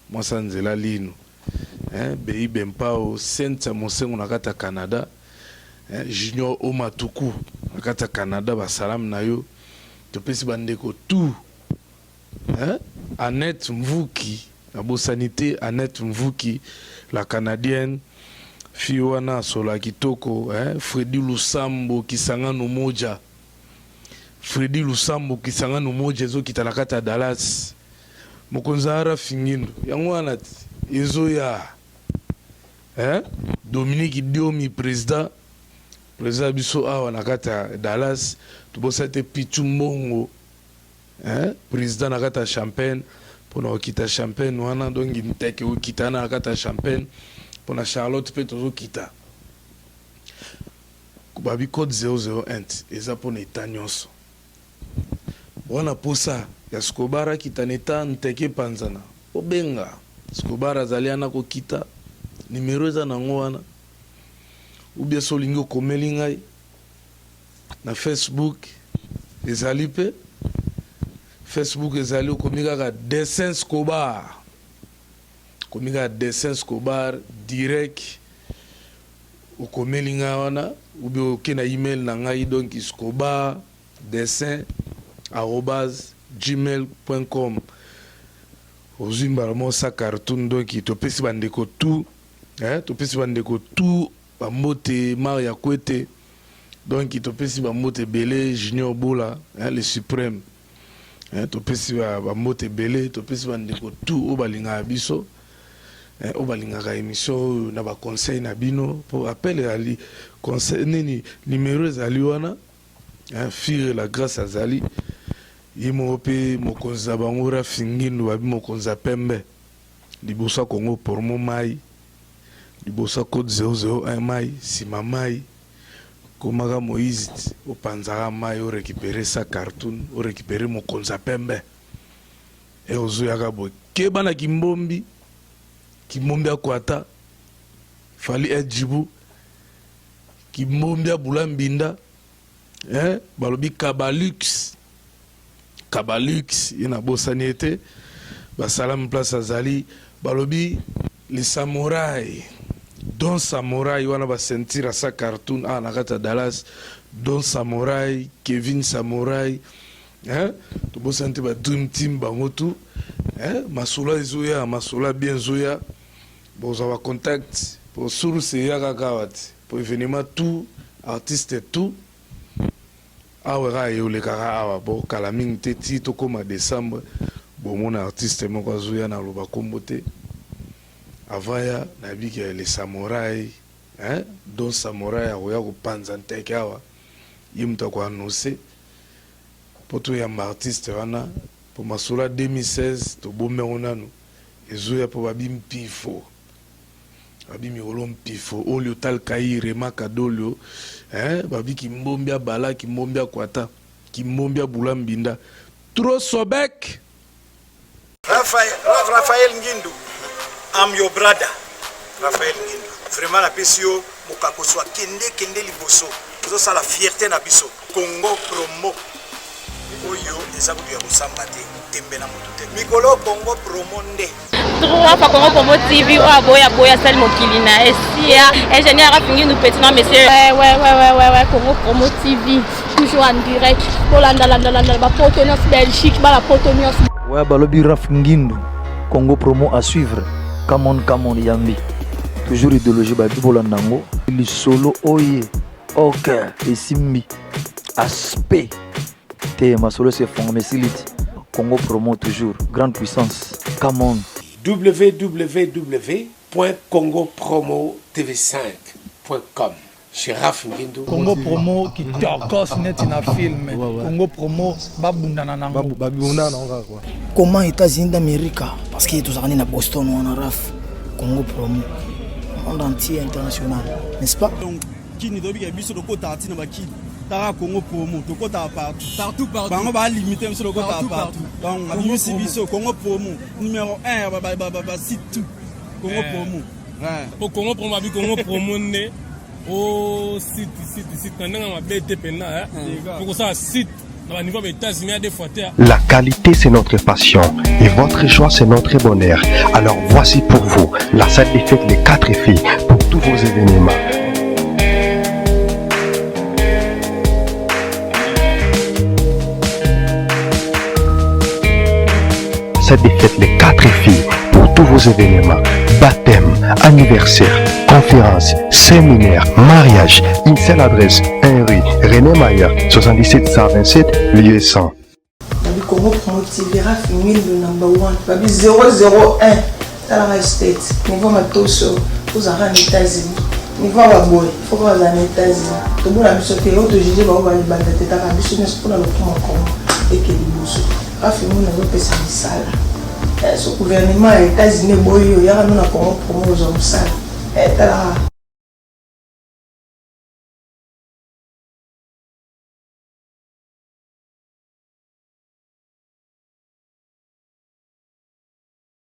mwasa nzela lino Bei Bempao Senta Mosengo nakata Canada Junior Omatuku nakata Canada basalam na yo topesi bandeko tout Annette Mvuki la Bosanité Annette Mvuki la Canadienne Fiwana Sola Kitoko Freddy Lusambo Kisangano Moja Freddy Lusambo Kisangano Moja zo kitalakata Dallas Mokonzara Fingindo yango anati ezo ya Dominique Diomi président biso awa nakata Dallas tubosate Pichumbongo président nakata Champagne pour na okita Champagne wana dongi nteke okita na nakata Champagne pour na Charlotte pe tozo kita kubabi code 001 eza pour na etanyonso wana posa ya Skobara kita neta nteke panzana obenga Skobara zaliana ko kita numéro eza nango wana ubia solingo komeli ngai na Facebook ezali pe Facebook ezali komika ka Dessin Skobara komika Dessin Skobara direct okomeli ngai wana ubia okena email na ngai donc Skobara dessin@gmail.com ozimbala sa cartoon donc topesi bandeko tout topesi bandeko tout Bamote Maria Kwete donc topesi Bamote Belé Junior Bola le suprême topesi Bamote Belé topesi bandeko tout obalinga biso obalinga ka émission na ba conseil na bino pour appel ali conseil nini numéro ezali wana fire la grâce azali yimo pe mokonza bangora fingindu babi mokonza pembe libosa Congo pour mo mai libosa code 001 mai sima mai komaka Moïse opanzaka mai o récupérer sa cartoon o récupérer mokonza pembe e ozoyaka boy ke bana kimbombi akwata fali ejibu kimbombi abula mbinda balobi Kabalux ina bosaniete basalam place azali balobi les samouraïs Don Samouraï wana ba sentir à sa cartoon nakata Dallas Don Samouraï Kevin Samouraï to bo sentir ba dream team bango tout masula ezoya masula bien zoya boza wa contact pour source ya kakawat pour événement tout artiste tout awera yole kaka awa bo kala mingi te ti to koma décembre bo mona artiste moko azoya na loba kombote avaya na biki les samouraïs Don Samouraï akoya kopanza nteke awa ye mutu ako annonce po toyamba artiste wana po masolo 2016 tobomengo nanu ezoya po babi mpifo babi mikolo mpifo olio tal kaire makadolio babi kimbombi abala kimbombi akwata kimbombi abula mbinda Tro Sobek Raphaël Ngindu, I'm your brother Raphaël Ngindu. Vraiment la pesio mokako soit kende liboso. Ozo sa la fierté na biso. Congo promo. Oyo ezabu ya busamba te tembe na mutu te. Mikolo Congo promo nde. Trois fois Congo Promo TV boya sel mokilina esia ingénieur Raphaël Ngindu petit non monsieur. Ouais Congo Promo TV toujours en direct. Bolanda ba Potonos Belgique ba la Potonos. Ouais balobi Raphaël Ngindu Congo Promo à suivre. Come on Yambi. Toujours idéologie Bibola Nango. Le solo oye. Ok. Et Simbi. Aspect. Te ma solo c'est formé silite. Congo Promo toujours. Grande puissance. Come on. www.congopromotv5.com. Chez Raphaël Ngindu. Congo Promo qui t'orcos net na film. Congo Promo babundana nango. Babundana nango quoi. Comment États-Unis d'Amérique parce que tous années na Boston on a Raf Congo Promo monde entier international n'est-ce pas donc qui ni dobi biso de kota tina baki tara Congo Promo to kota partout bango ba limiter biso de kota partout donc ma biso Congo Promo numéro 1 ba site tout Congo Promo pour Congo Promo abi Congo Promo né au site pour ça site au niveau des États-Unis des fois. La qualité c'est notre passion et votre choix c'est notre bonheur. Alors voici pour vous la salle des fêtes Les 4 filles pour tous vos événements. Salle des fêtes Les 4 filles pour tous vos événements, baptême, anniversaire, conférence, séminaire, mariage. Une seule adresse, 1 rue René Mayer, 77 127, lieu 100. Babi Congo Promo TV, Raf Ngindu #1, Babi 001, Talara Estate, niveau Matoso, vous avez en États-Unis, niveau Waboy, il faut que vous ayez en États-Unis. Tout le monde a mis sur le terrain, tout le monde a mis sur le terrain, tout le monde a mis sur Raf Ngindu #1, c'est une salle. Ce gouvernement des États-Unis, il y a un Congo Promo aux hommes sales.